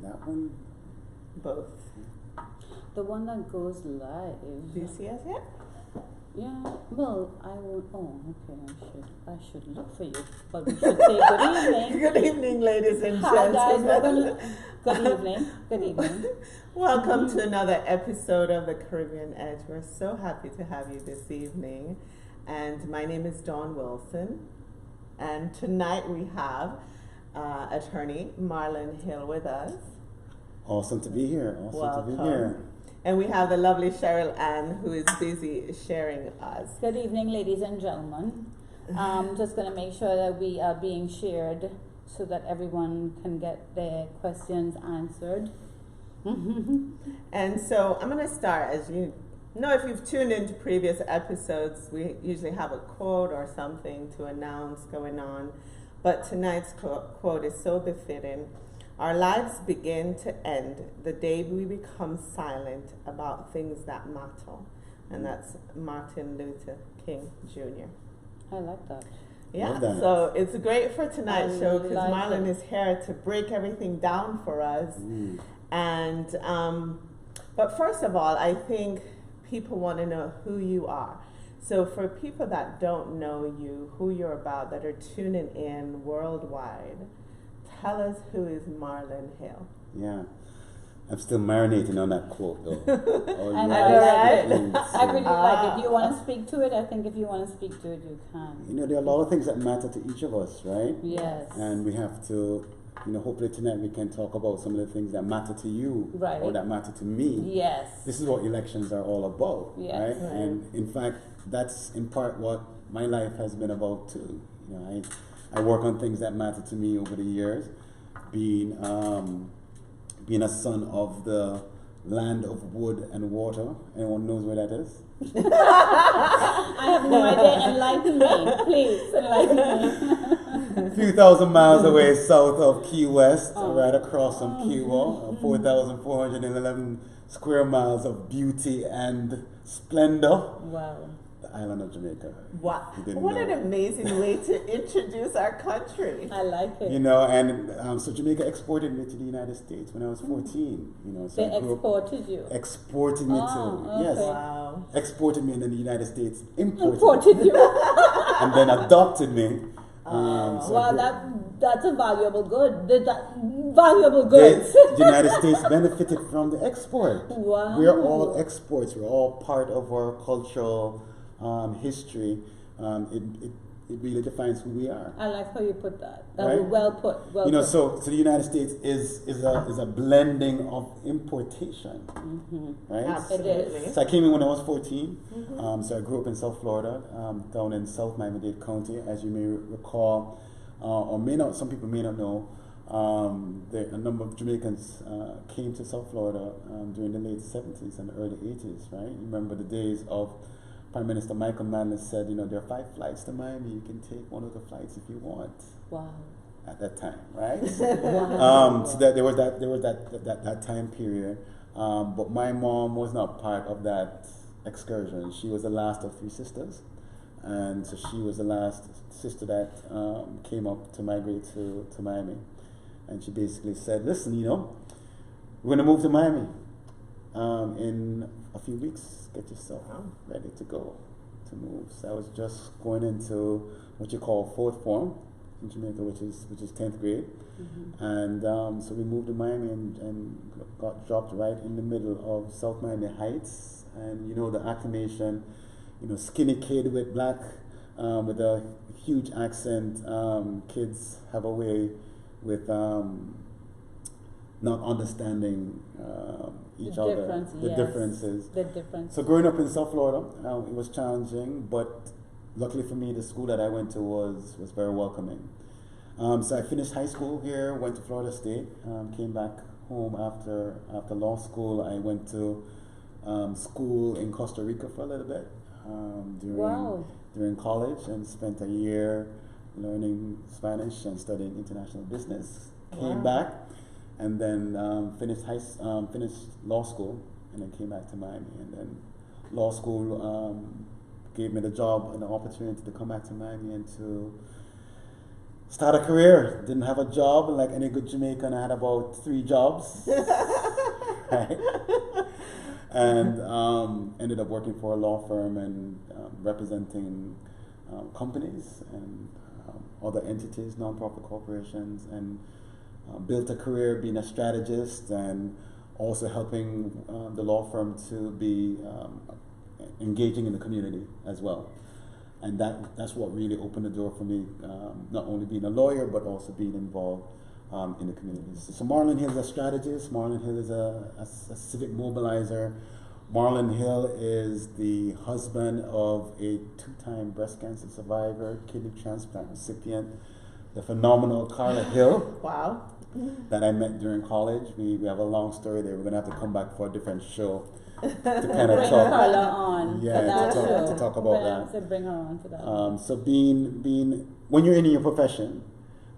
That one? Both. The one that goes live. Do you see us yet? Yeah, well, I will. Oh, okay. I should look for you, but we should say good evening. Good evening, ladies and Hi guys, gentlemen. good evening. Good evening. Welcome to another episode of the Caribbean Edge. We're so happy to have you this evening, and my name is Dawn Wilson, and tonight we have attorney Marlon Hill with us. Awesome to be here. Awesome to be here. And we have the lovely Cheryl Ann, who is busy sharing us. Good evening, ladies and gentlemen. Just going to make sure that we are being shared so that everyone can get their questions answered. And so I'm going to start. As you know, if you've tuned into previous episodes, we usually have a quote or something to announce going on. But tonight's quote is so befitting. Our lives begin to end the day we become silent about things that matter. And that's Martin Luther King Jr. I like that. Yeah, so it's great for tonight's show because Marlon is here to break everything down for us. And but first of all, I think people want to know who you are. So for people that don't know you, who you're about, that are tuning in worldwide, tell us who is Marlon Hill. Yeah. I'm still marinating on that quote though. I really like it. Do you want to speak to it? I think if you want to speak to it, you can. You know, there are a lot of things that matter to each of us, right? Yes. And we have to, you know, hopefully tonight we can talk about some of the things that matter to you, right, or that matter to me. Yes. This is what elections are all about, yes, right? And in fact, that's in part what my life has been about too. You know, I work on things that matter to me over the years, being a son of the land of wood and water. Anyone knows where that is? I have no idea. Enlighten me, please. Enlighten me. A few thousand miles away south of Key West, right across from Cuba, 4,411 square miles of beauty and splendor. Wow. The island of Jamaica. Wow. What an amazing way to introduce our country. I like it. You know, and so Jamaica exported me to the United States when I was 14. You know, so they exported you. Exported me to, okay. yes. Wow. Exported me, and then the United States imported you. and then adopted me. That's a valuable good. Valuable goods. The United States benefited from the export. Wow. We're all exports. We're all part of our cultural history. It really defines who we are. I like how you put that. That right? was well put. Well, you know, put. so the United States is a blending of importation, right? Absolutely. It is. So I came in when I was 14. So I grew up in South Florida, down in South Miami-Dade County, as you may recall, or may not. Some people may not know. A number of Jamaicans came to South Florida during the late 70s and the early 80s, right? You remember the days of Prime Minister Michael Manley said, you know, there are 5 flights to Miami. You can take one of the flights if you want. Wow. At that time, right? Wow. So that there was that time period. But my mom was not part of that excursion. She was the last of 3 sisters, and so she was the last sister that came up to migrate to Miami. And she basically said, listen, you know, we're going to move to Miami in a few weeks. Get yourself ready to go, to move. So I was just going into what you call 4th form in Jamaica, which is 10th grade. And so we moved to Miami and got dropped right in the middle of South Miami Heights. And you know the acclimation, you know, skinny kid with black, with a huge accent. Kids have a way with not understanding each other, the differences. The difference. So growing up in South Florida, it was challenging, but luckily for me, the school that I went to was very welcoming. So I finished high school here, went to Florida State, came back home after law school. I went to school in Costa Rica for a little bit during college, and spent a year learning Spanish and studying international business. Came back, and then finished law school, and then came back to Miami. And then law school gave me the job and the opportunity to come back to Miami and to start a career. Didn't have a job. Like any good Jamaican, I had about 3 jobs. Right? And ended up working for a law firm and representing companies and other entities, nonprofit corporations, and built a career being a strategist and also helping the law firm to be engaging in the community as well. And that's what really opened the door for me, not only being a lawyer, but also being involved in the communities. So Marlon Hill is a strategist. Marlon Hill is a civic mobilizer. Marlon Hill is the husband of a 2-time breast cancer survivor, kidney transplant recipient, the phenomenal Carla Hill. Wow. That I met during college. We have a long story there. We're going to have to come back for a different show to kind of talk. Carla on. Yeah, to talk about that. So bring her on for that. So being when you're in your profession,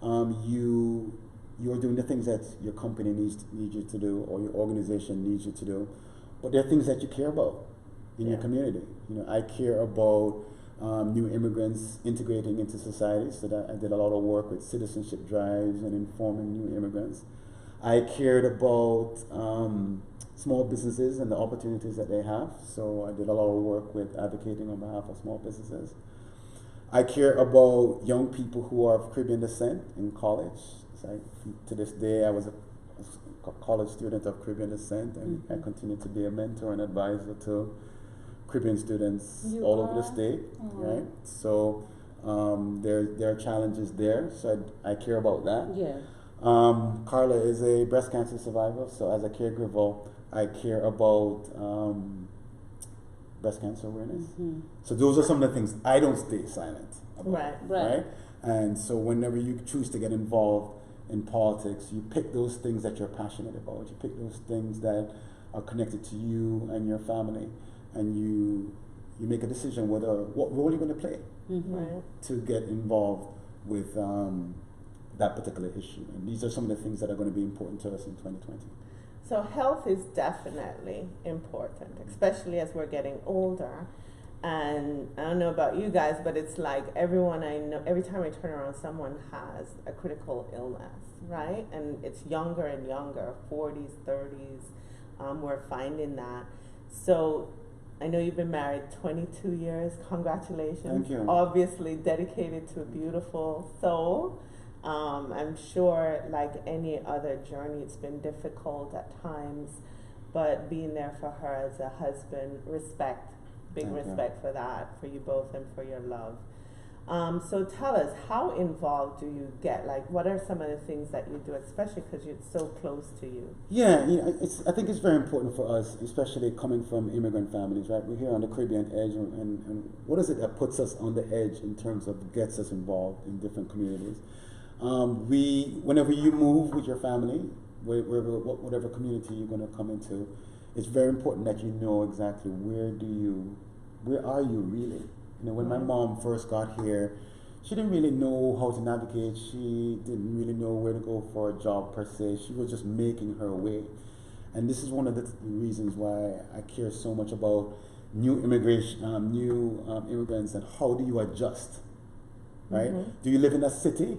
you're doing the things that your company needs you to do, or your organization needs you to do, but there are things that you care about in your community. I care about new immigrants integrating into society, so that I did a lot of work with citizenship drives and informing new immigrants. I cared about small businesses and the opportunities that they have, so I did a lot of work with advocating on behalf of small businesses. I care about young people who are of Caribbean descent in college. So to this day, I was a college student of Caribbean descent, and I continue to be a mentor and advisor to Caribbean students all over the state, right? So there are challenges there, so I care about that. Yeah. Carla is a breast cancer survivor, so as a caregiver, I care about breast cancer awareness. So those are some of the things I don't stay silent about, right? And so whenever you choose to get involved in politics, you pick those things that you're passionate about. You pick those things that are connected to you and your family, and you make a decision what role you're going to play to get involved with that particular issue. And these are some of the things that are going to be important to us in 2020. So health is definitely important, especially as we're getting older. And I don't know about you guys, but it's like everyone I know, every time I turn around, someone has a critical illness, right? And it's younger and younger, 40s, 30s, we're finding that. So I know you've been married 22 years. Congratulations. Thank you. Obviously dedicated to a beautiful soul. I'm sure, like any other journey, it's been difficult at times, but being there for her as a husband, big respect for that, for you both and for your love. So tell us, how involved do you get? Like, what are some of the things that you do, especially because it's so close to you? Yeah, I think it's very important for us, especially coming from immigrant families, right? We're here on the Caribbean edge, and what is it that puts us on the edge in terms of gets us involved in different communities? Whenever you move with your family, whatever community you're going to come into, it's very important that you know exactly where are you really? When my mom first got here, she didn't really know how to navigate. She didn't really know where to go for a job per se. She was just making her way. And this is one of the reasons why I care so much about new immigrants and how do you adjust, right? Do you live in a city?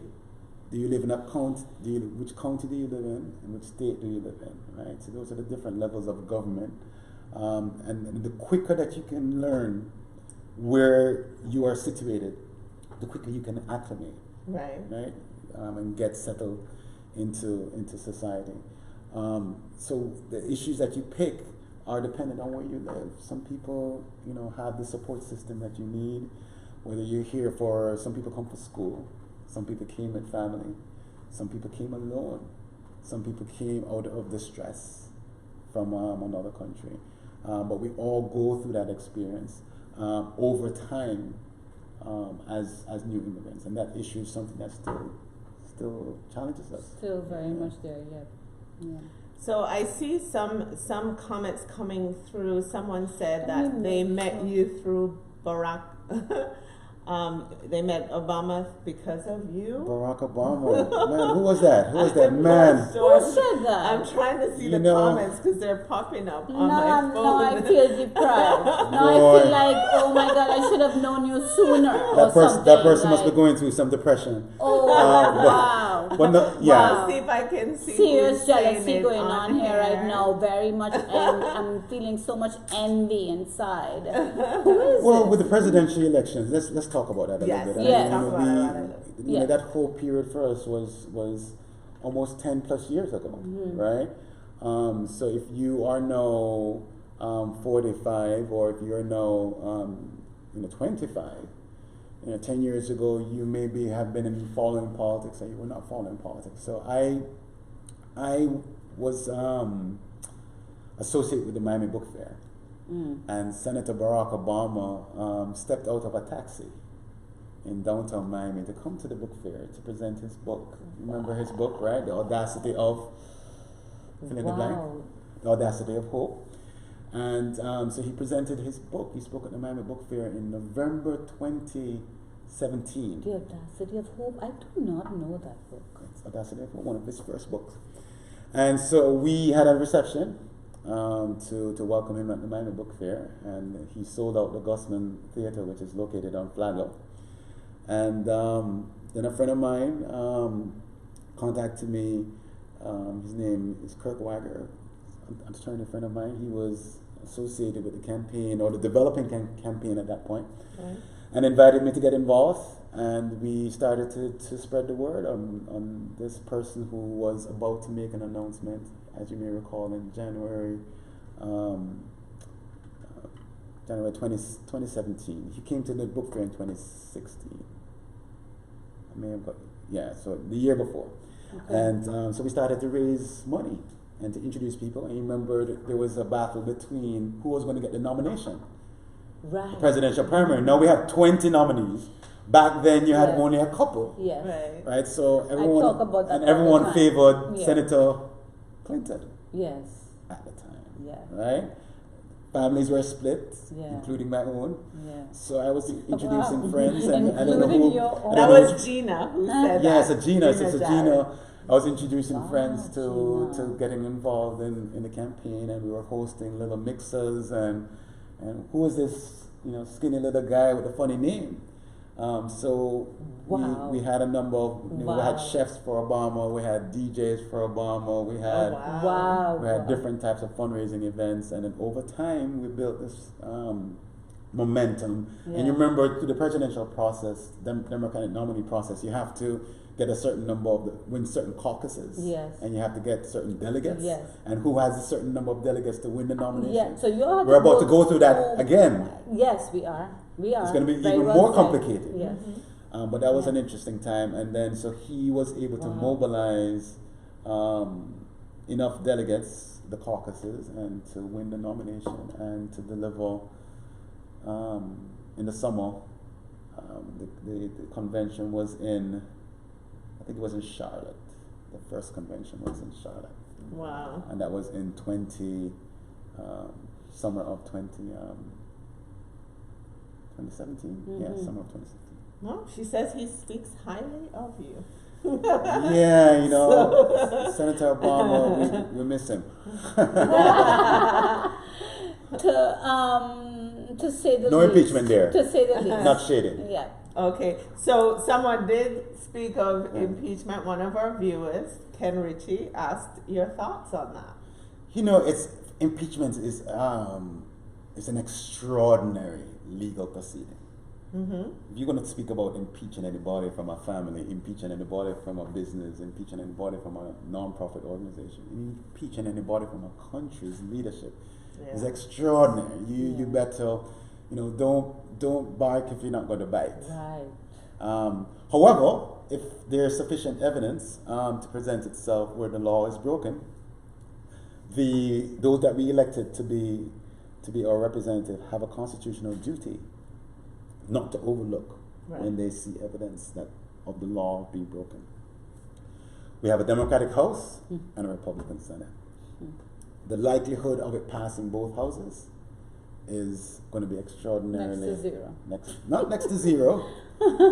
Do you live in a county? Which county do you live in, and which state do you live in, right? So those are the different levels of government. And the quicker that you can learn where you are situated, the quicker you can acclimate, right? And get settled into society. So the issues that you pick are dependent on where you live. Some people, have the support system that you need. Whether you're here some people come for school. Some people came with family. Some people came alone. Some people came out of distress from another country. But we all go through that experience over time as new immigrants, and that issue is something that still challenges us. Still very much there, yeah. So I see some comments coming through. Someone said that they met you through Barack They met Obama because of you. Barack Obama. Man, who was that? Who was that man? Sure. Who said that? I'm trying to see You the know- comments because they're popping up on my phone. No, I feel deprived. No, I Boy. feel like, oh my God, I should have known you sooner. That person must be going through some depression. Oh, but- wow. But no, yeah. Wow. See if I can see. Serious who's saying jealousy it going on here right now. Very much, I'm feeling so much envy inside. Who is Well, this? with the presidential elections, let's talk about that a Yes, little bit. yes. Talk about it a little bit. You know, that whole period for us was almost 10 plus years ago, right? So if you are now 45, or if you are now 25, 10 years ago, you maybe have been following politics, and you were not following politics. So I was associated with the Miami Book Fair, and Senator Barack Obama stepped out of a taxi in downtown Miami to come to the book fair to present his book. Remember his book, right? The Audacity of fill in the blank. The Audacity of Hope. And so he presented his book. He spoke at the Miami Book Fair in November 2017. The Audacity of Hope? I do not know that book. It's Audacity of Hope, one of his first books. And so we had a reception to welcome him at the Miami Book Fair, and he sold out the Gusman Theater, which is located on Flagler. And then a friend of mine contacted me. His name is Kirk Wagger, an attorney friend of mine. He was associated with the campaign, or the developing campaign at that point, and invited me to get involved. And we started to spread the word on this person who was about to make an announcement, as you may recall, in January 2017. He came to the book fair in 2016. I may have got, so the year before. Okay. And so we started to raise money and to introduce people. And you remember that there was a battle between who was going to get the nomination. Right. The presidential primary. Now we have 20 nominees. Back then you had only a couple. Yes. Right? So everyone, I talk about that everyone favored Senator Clinton. Yes. At the time. Yeah. Right? Families were split, including my own. Yeah. So I was introducing friends, and I don't know Including who. your own. That was Gina who said Yeah, that. so Gina. I was introducing friends to Gina. getting involved in the campaign, and we were hosting little mixers, and who was this skinny little guy with a funny name? So we had a number of we had chefs for Obama, we had DJs for Obama, we had different types of fundraising events, and then over time we built this momentum. Yeah. And you remember through the presidential process, Democratic nominee process, you have to get a certain number win certain caucuses. Yes. And you have to get certain delegates. Yes. And who has a certain number of delegates to win the nomination. Yeah. So we're about to go through that again. Yes, we are. It's going to be even more complicated. Yes. But that was an interesting time. And then so he was able to mobilize enough delegates, the caucuses, and to win the nomination and to deliver in the summer. The convention was in, I think it was in Charlotte. The first convention was in Charlotte. Wow. And that was in summer of 2017. Yeah, summer of 2017. No, she says he speaks highly of you. Yeah, Senator Obama, we miss him. To say the no least. Impeachment there. To say the least. Not shaded. Yeah. Okay, so someone did speak of impeachment. One of our viewers, Ken Ritchie, asked your thoughts on that. Impeachment is it's an extraordinary legal proceeding. If you're going to speak about impeaching anybody from a family, impeaching anybody from a business, impeaching anybody from a non-profit organization, impeaching anybody from a country's leadership, is extraordinary. You better, don't bark if you're not going to bite. Right. However, if there's sufficient evidence to present itself where the law is broken, those that we elected to be our representative have a constitutional duty not to overlook when they see evidence of the law being broken. We have a Democratic House and a Republican Senate. The likelihood of it passing both houses is going to be extraordinarily Next to zero. Not next to zero,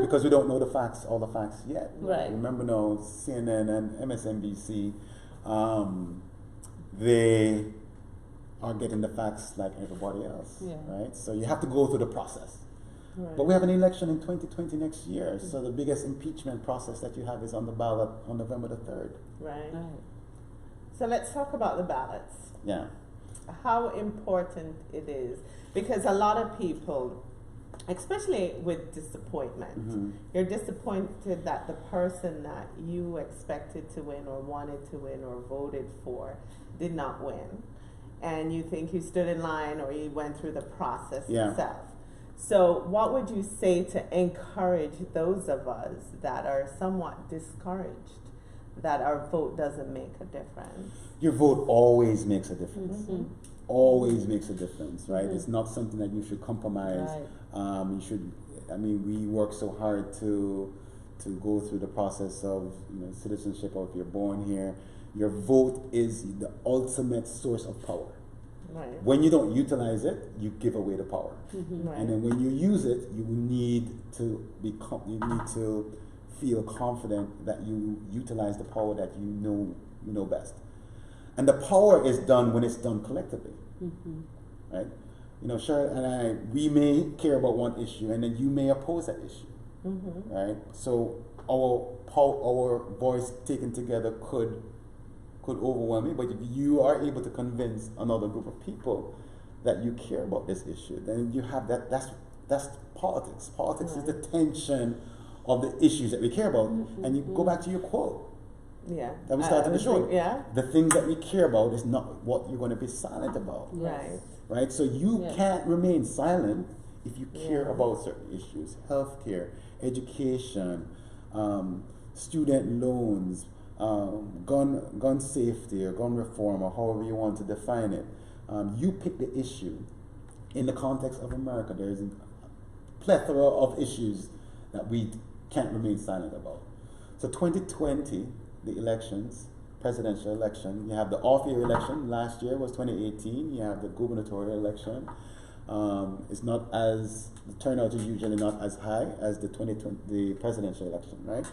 because we don't know all the facts yet. Right. Remember now, CNN and MSNBC, they are getting the facts like everybody else, Yeah. right? So you have to go through the process. Right. But we have an election in 2020 next year, so the biggest impeachment process that you have is on the ballot on November the 3rd. Right. Right. So let's talk about the ballots. Yeah. How important it is, because a lot of people, especially with disappointment, Mhm. you're disappointed that the person that you expected to win or wanted to win or voted for did not win, and you think you stood in line or you went through the process Yeah. itself. So what would you say to encourage those of us that are somewhat discouraged that our vote doesn't make a difference? Your vote always makes a difference. Mhm. Always makes a difference, right? Mhm. It's not something that you should compromise. Right. You should. I mean, we work so hard to go through the process of citizenship. Or if you're born here, your vote is the ultimate source of power. Right. When you don't utilize it, you give away the power. Mhm. Right. And then when you use it, you need to feel confident that you utilize the power that you know best. And the power is done when it's done collectively, Mhm. right? Cheryl and I, we may care about one issue, and then you may oppose that issue, Mm-hmm. right? So our voice taken together could overwhelm you, but if you are able to convince another group of people that you care about this issue, then you have that's politics. Politics is the tension of the issues that we care about. Mhm. And you go back to your quote Yeah. that we started the show. Yeah. The things that we care about is not what you're going to be silent about, Right. right? So you Yeah. can't remain silent if you care Yeah. about certain issues: healthcare, education, student loans, gun safety, or gun reform, or however you want to define it. You pick the issue. In the context of America, there is a plethora of issues that we can't remain silent about. So 2020, the elections, presidential election, you have the off-year election. Last year was 2018. You have the gubernatorial election. The turnout is usually not as high as the 2020, the presidential election, right?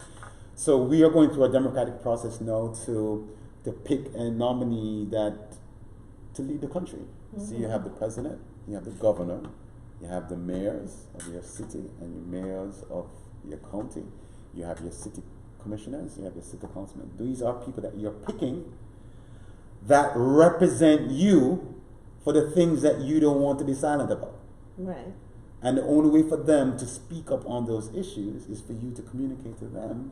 So we are going through a democratic process now to pick a nominee to lead the country. Mm-hmm. So you have the president, you have the governor, you have the mayors of your city and your mayors of your county, you have your city commissioners, you have your city councilmen. These are people that you're picking that represent you for the things that you don't want to be silent about. Right. And the only way for them to speak up on those issues is for you to communicate to them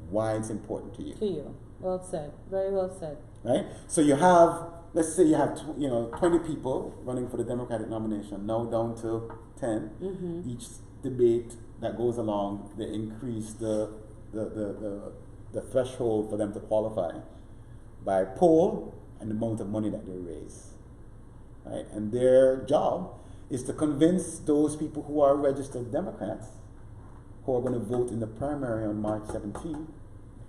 why it's important to you. To you. Well said. Very well said. Right? So you have, let's say you have 20 people running for the Democratic nomination, now down to 10. Mm-hmm. Each debate that goes along, they increase the threshold for them to qualify by poll and the amount of money that they raise. Right? And their job is to convince those people who are registered Democrats who are going to vote in the primary on March 17th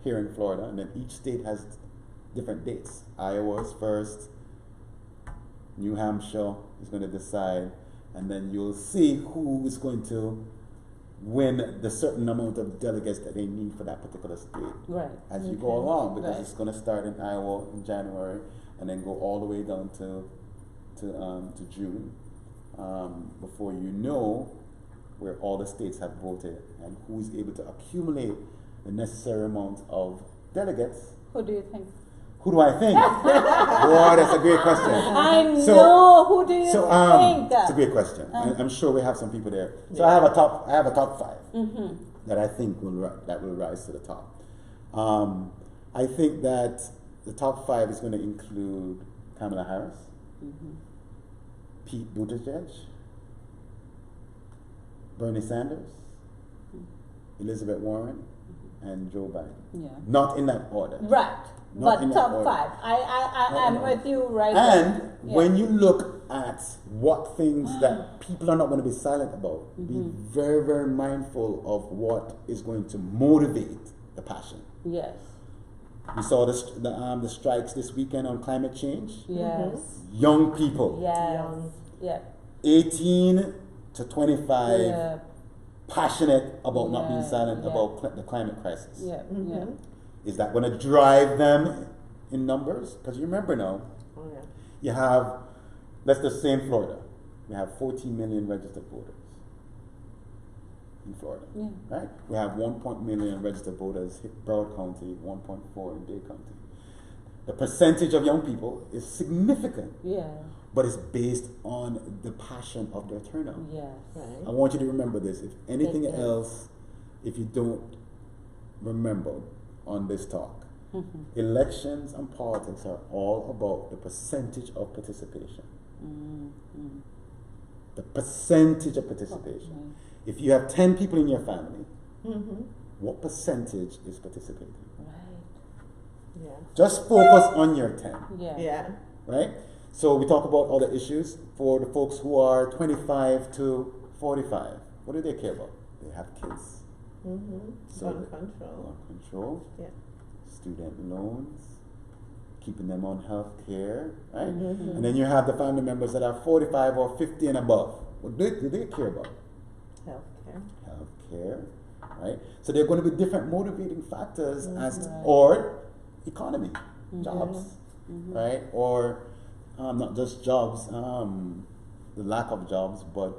here in Florida, and then each state has different dates. Iowa's first, New Hampshire is going to decide, and then you'll see who is going to win the certain amount of delegates that they need for that particular state Right. as you Okay. go along, because Right. it's going to start in Iowa in January and then go all the way down to June, before you know where all the states have voted and who is able to accumulate the necessary amount of delegates. Who do you think? Who do I think? Boy, that's a great question. I know. So- Who do you So think? it's a great question. I'm sure we have some people there. So I have a top 5 Mm-hmm. that I think will rise to the top. I think that the top 5 is going to include Kamala Harris, Mm-hmm. Pete Buttigieg, Bernie Sanders, Elizabeth Warren, and Joe Biden. Yeah. Not in that order. Right. Not in But that top order. 5. Not I'm in that with you right And there. Yeah. when you look at what things that people are not going to be silent about, be Mm-hmm. very, very mindful of what is going to motivate the passion. Yes. We saw the strikes this weekend on climate change. Yes. Young people. Yes. Young. Yeah. 18 to 25 Yeah. passionate about not being Yeah, silent yeah. about the climate crisis. Yeah, Mm-hmm. yeah. Is that going to drive them in numbers? Because you remember now, Oh, yeah. you have, let's just say in Florida, we have 14 million registered voters in Florida, Yeah. right? We have 1 million registered voters in Broward County, 1.4 in Dade County. The percentage of young people is significant, Yeah. but it's based on the passion of their turnout. Yes. I Right. want you to remember this. If anything It is. else, if you don't remember on this talk, Mhm. elections and politics are all about the percentage of participation. Mhm. The percentage of participation. If you have 10 people in your family, Mm-hmm. what percentage is participating? Right. Yeah. Just focus on your 10, Yeah. Yeah. right? So we talk about other issues for the folks who are 25 to 45. What do they care about? They have kids. Mm-hmm. So Gun control. Gun control, Yeah. student loans, keeping them on health care, right? Mm-hmm. And then you have the family members that are 45 or 50 and above. What do they care about? Healthcare. Health care, right? So there are going to be different motivating factors as Right. or economy, Mhm. jobs, Mhm. right? Or not just jobs, the lack of jobs, but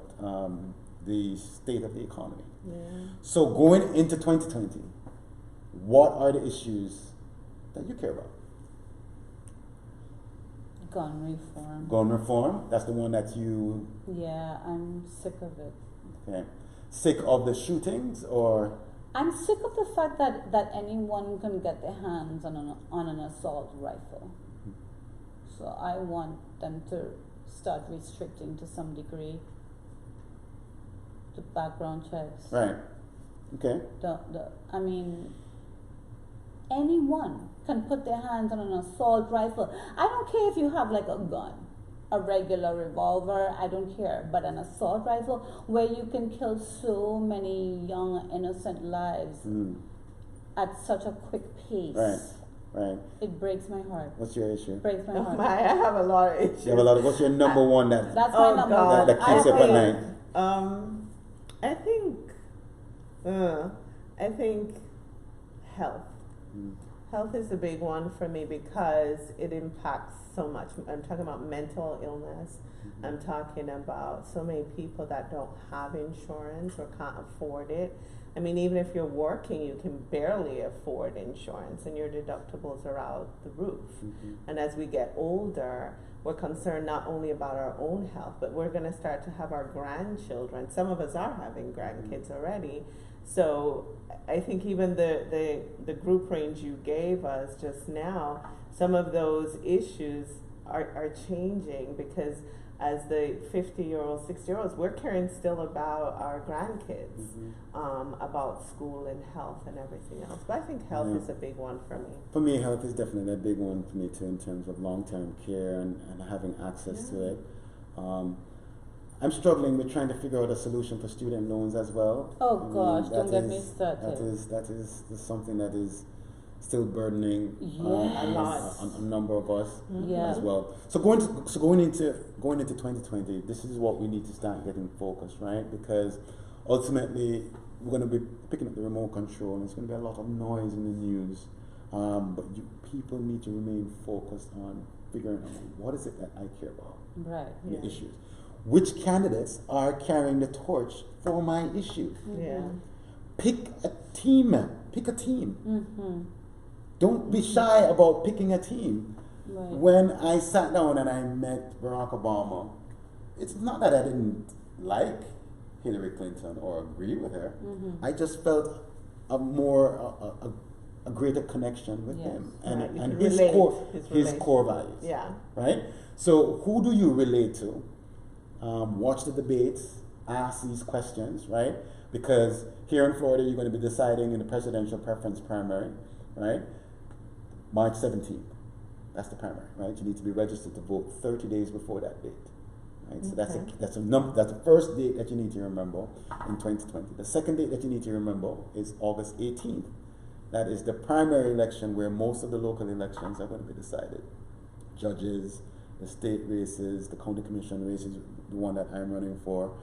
the state of the economy. Yeah. So going into 2020, what are the issues that you care about? Gun reform. Gun reform, that's the one that you, Yeah, I'm sick of it. okay, sick of the shootings or, I'm sick of the fact that anyone can get their hands on an assault rifle. So I want them to start restricting to some degree the background checks. right, okay, I mean, anyone can put their hands on an assault rifle. I don't care if you have like a gun, a regular revolver, I don't care, but an assault rifle where you can kill so many young innocent lives at such a quick pace. right. It breaks my heart. What's your issue? Breaks my Oh heart. my, I have a lot of issues. You have a lot of, what's your number one that, That's my Oh, number God. one. that keeps you up at night? I think health. Health is a big one for me because it impacts so much. I'm talking about mental illness. I'm talking about so many people that don't have insurance or can't afford it. I mean, even if you're working, you can barely afford insurance and your deductibles are out the roof. And as we get older, we're concerned not only about our own health, but we're going to start to have our grandchildren. Some of us are having grandkids already. So I think even the group range you gave us just now, some of those issues are changing because as the 50-year-olds, 60-year-olds, we're caring still about our grandkids, about school and health and everything else. But I think health is a big one for me. For me, health is definitely a big one for me too in terms of long-term care and having access to it. I'm struggling with trying to figure out a solution for student loans as well. Oh I mean, gosh, that don't get me is- started. That is something that is still burdening Yes. a number of us Yeah. as well. So going into 2020, this is what we need to start getting focused, right? Because ultimately we're going to be picking up the remote control, and there's going to be a lot of noise in the news. But people need to remain focused on figuring out what is it that I care about, Right. the issues. Which candidates are carrying the torch for my issue? Yeah. Pick a team, man. Pick a team. Mm-hmm. Don't be shy about picking a team. Right. When I sat down and I met Barack Obama, it's not that I didn't like Hillary Clinton or agree with her. I just felt a greater connection with Yes. him Right, you and could his relate, his relation. core values. Yeah. Right? So who do you relate to? Watch the debates, ask these questions, right? Because here in Florida, you're going to be deciding in the presidential preference primary, right? March 17th. That's the primary, right? You need to be registered to vote 30 days before that date, right? So that's the first date that you need to remember in 2020. The second date that you need to remember is August 18th. That is the primary election where most of the local elections are going to be decided. Judges, the state races, the county commission races, the one that I'm running for,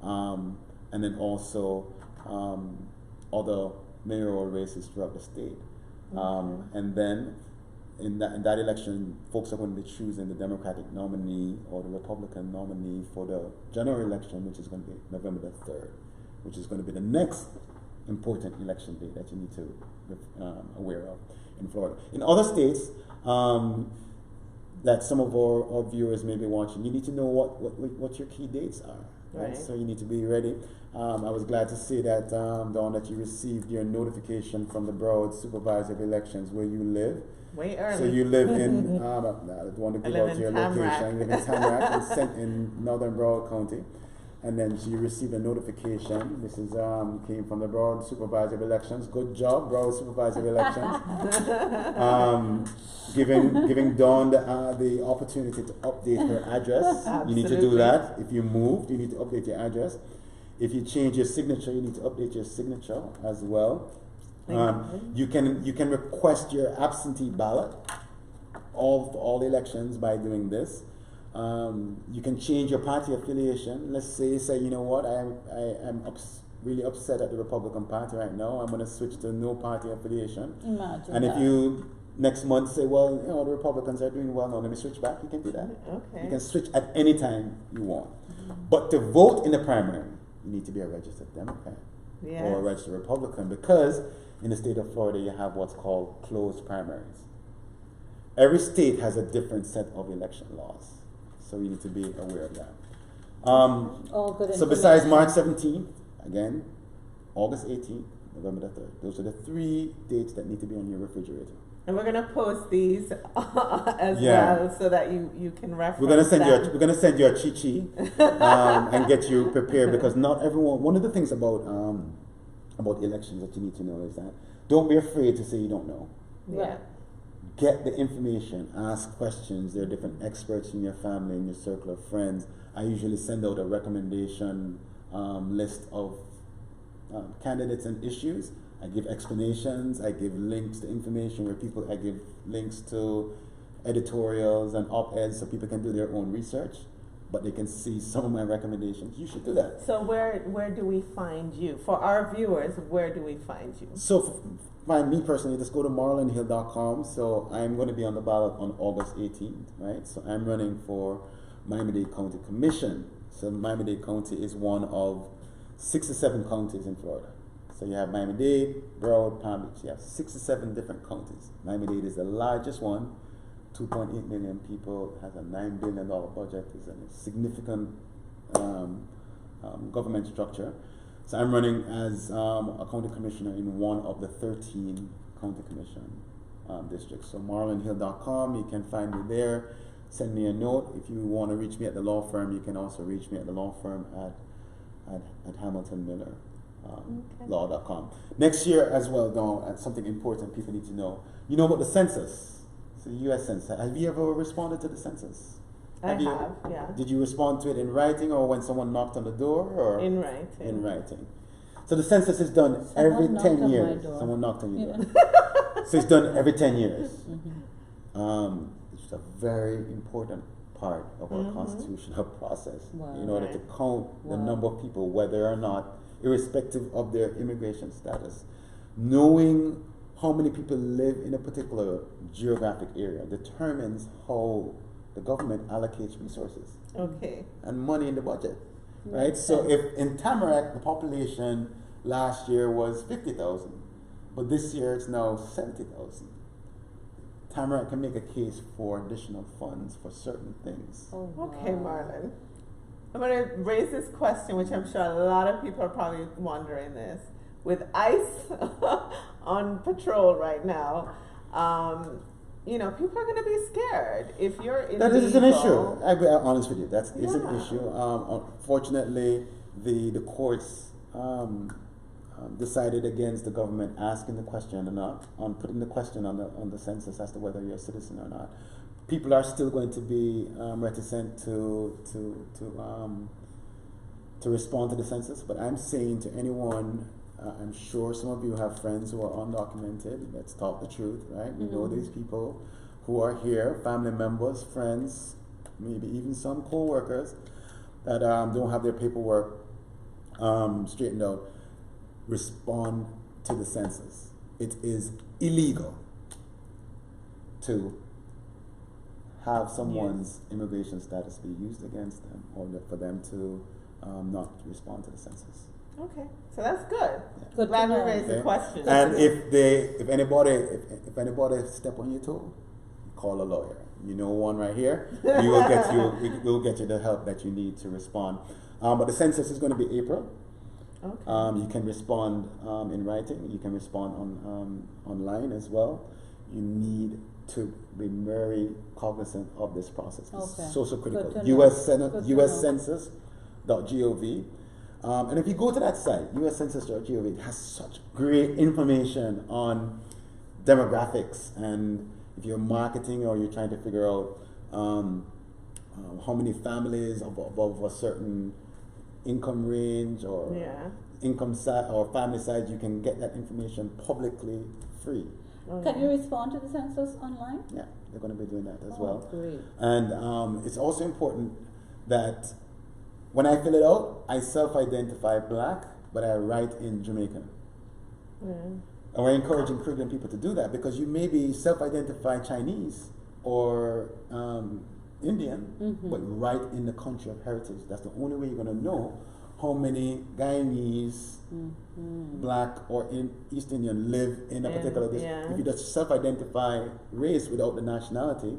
and then also other mayoral races throughout the state. And then in that election, folks are going to be choosing the Democratic nominee or the Republican nominee for the general election, which is going to be November the 3rd, which is going to be the next important election day that you need to be aware of in Florida. In other states that some of our viewers may be watching, you need to know what your key dates are. Right? So you need to be ready. I was glad to see that, Dawn, that you received your notification from the Broward Supervisor of Elections where you live. Way early. So you live in, I don't want to give out your location. You live in Tamarack in Northern Broward County. And then you received a notification. This is came from the Broward Supervisor of Elections. Good job, Broward Supervisor of Elections. Giving Dawn the opportunity to update her address. Absolutely. You need to do that. If you moved, you need to update your address. If you change your signature, you need to update your signature as well. You can request your absentee ballot of all elections by doing this. You can change your party affiliation. Let's say you know what, I'm really upset at the Republican Party right now. I'm going to switch to no party affiliation. Imagine and that. if you next month say, well, you know, the Republicans are doing well now, let me switch back, you can do that. Okay. You can switch at any time you want. But to vote in the primary, you need to be a registered Democrat or a registered Republican, because in the state of Florida you have what's called closed primaries. Every state has a different set of election laws. So you need to be aware of that. So besides March 17th, again, August 18th, November the 3rd. Those are the 3 dates that need to be on your refrigerator. And we're gonna post these as well, so that you can reference. We're gonna send you a cheat sheet and get you prepared, because not everyone. One of the things about elections that you need to know is that don't be afraid to say you don't know. Yeah. Get the information, ask questions. There are different experts in your family, in your circle of friends. I usually send out a recommendation list of candidates and issues. I give explanations, I give links to information I give links to editorials and op-eds so people can do their own research, but they can see some of my recommendations. You should do that. So where do we find you? For our viewers, where do we find you? So find me personally, just go to marlonhill.com. So I'm going to be on the ballot on August 18th, right? So I'm running for Miami-Dade County Commission. So Miami-Dade County is one of 6 or 7 counties in Florida. So you have Miami-Dade, Broward, Palm Beach. You have 6 or 7 different counties. Miami-Dade is the largest one, 2.8 million people, has a $9 billion budget, is a significant government structure. So I'm running as a county commissioner in one of the 13 county commission districts. So marlonhill.com, you can find me there. Send me a note. If you want to reach me at the law firm, you can also reach me at the law firm at Hamilton Miller. Law.com. Next year as well, Dawn, something important people need to know. You know about the census, so the U.S. Census. Have you ever responded to the census? I have, yeah. Did you respond to it in writing, or when someone knocked on the door, or in writing? In writing. So the census is done every 10 years. Someone knocked on your door. So it's done every 10 years. It's a very important part of our constitutional process in order to count the number of people, whether or not, irrespective of their immigration status. Knowing how many people live in a particular geographic area determines how the government allocates resources and money in the budget, right? So if in Tamarack the population last year was 50,000, but this year it's now 70,000, Tamarack can make a case for additional funds for certain things. Okay, Marlon. I'm going to raise this question, which I'm sure a lot of people are probably wondering this. With ICE on patrol right now, you know, people are going to be scared if you're illegal. That is an issue. I'll be honest with you. That is an issue. Unfortunately, the courts decided against the government asking the question or not, on putting the question on the census as to whether you're a citizen or not. People are still going to be reticent to respond to the census, but I'm saying to anyone, I'm sure some of you have friends who are undocumented. Let's talk the truth, right? We know these people who are here, family members, friends, maybe even some co-workers that don't have their paperwork straightened out, respond to the census. It is illegal to have someone's immigration status be used against them, or for them to not respond to the census. Okay, so that's good. Yeah. Good. Glad we raised the question. And if anybody step on your toe, call a lawyer. You know one right here. We will get you the help that you need to respond. But the census is going to be April. Okay. You can respond in writing. You can respond on online as well. You need to be very cognizant of this process. It's so critical. US Census.gov. And if you go to that site, uscensus.gov, it has such great information on demographics, and if you're marketing or you're trying to figure out how many families above a certain income range or income size or family size, you can get that information publicly free. Can you respond to the census online? Yeah, they're going to be doing that as well. Great. And it's also important that when I fill it out, I self-identify Black, but I write in Jamaican. And we're encouraging Caribbean people to do that, because you may be self-identify Chinese or Indian, but write in the country of heritage. That's the only way you're going to know how many Guyanese, Black, or East Indian live in a particular district. If you just self-identify race without the nationality,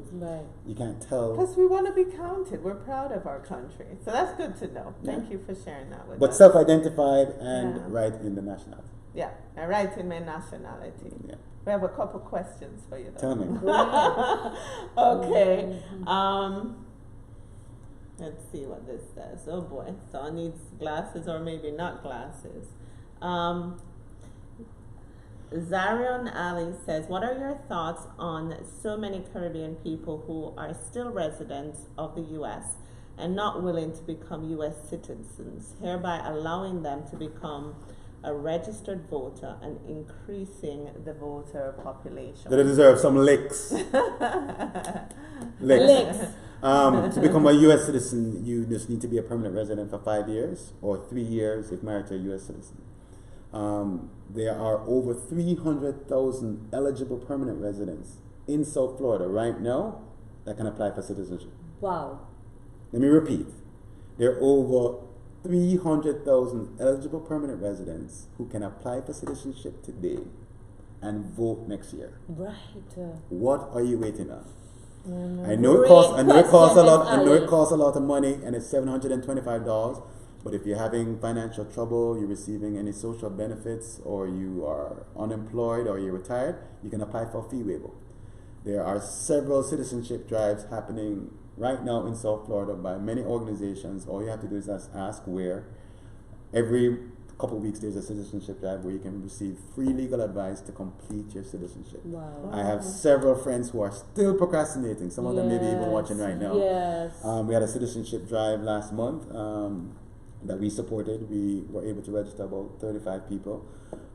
you can't tell. Because we want to be counted. We're proud of our country. So that's good to know. Thank you for sharing that with us. But self-identified and write in the nationality. Yeah, I write in my nationality. Yeah. We have a couple questions for you, though. Tell me. Okay. Let's see what this says. Oh boy, someone needs glasses, or maybe not glasses. Zarion Ali says, what are your thoughts on so many Caribbean people who are still residents of the U.S. and not willing to become U.S. citizens, hereby allowing them to become a registered voter and increasing the voter population? They deserve some licks. Licks. To become a U.S. citizen, you just need to be a permanent resident for 5 years, or 3 years if married to a U.S. citizen. There are over 300,000 eligible permanent residents in South Florida right now that can apply for citizenship. Wow. Let me repeat. There are over 300,000 eligible permanent residents who can apply for citizenship today and vote next year. Right. What are you waiting on? I know it costs a lot. I know it costs a lot of money, and it's $725. But if you're having financial trouble, you're receiving any social benefits, or you are unemployed, or you're retired, you can apply for a fee waiver. There are several citizenship drives happening right now in South Florida by many organizations. All you have to do is ask where. Every couple of weeks there's a citizenship drive where you can receive free legal advice to complete your citizenship. Wow. I have several friends who are still procrastinating. Some of them may be even watching right now. Yes. We had a citizenship drive last month that we supported. We were able to register about 35 people.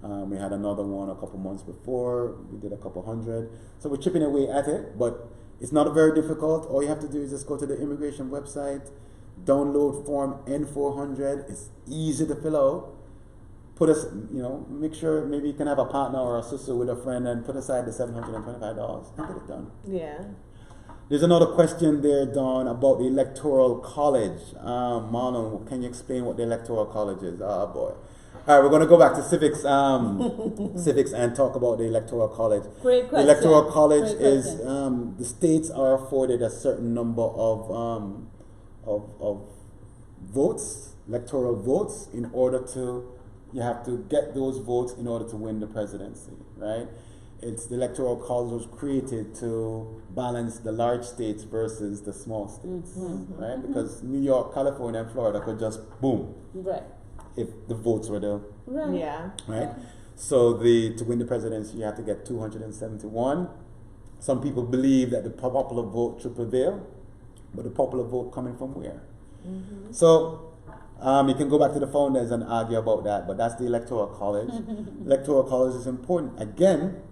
We had another one a couple months before. We did a couple hundred. So we're chipping away at it, but it's not very difficult. All you have to do is just go to the immigration website, download form N400. It's easy to fill out. Put us, make sure maybe you can have a partner or a sister with a friend and put aside the $725 and get it done. Yeah. There's another question there, Dawn, about the Electoral College. Marlon, can you explain what the Electoral College is? Oh boy. All right, we're going to go back to civics, civics, and talk about the Electoral College. Great question. The Electoral College is the states are afforded a certain number of votes, electoral votes, in order to. You have to get those votes in order to win the presidency, right? It's the Electoral College was created to balance the large states versus the small states, right? Because New York, California, and Florida could just boom, right, if the votes were there, right? Yeah, right. So to win the presidency, you have to get 271. Some people believe that the popular vote should prevail, but the popular vote coming from where? So. You can go back to the founders and argue about that, but that's the Electoral College. Electoral College is important. Again,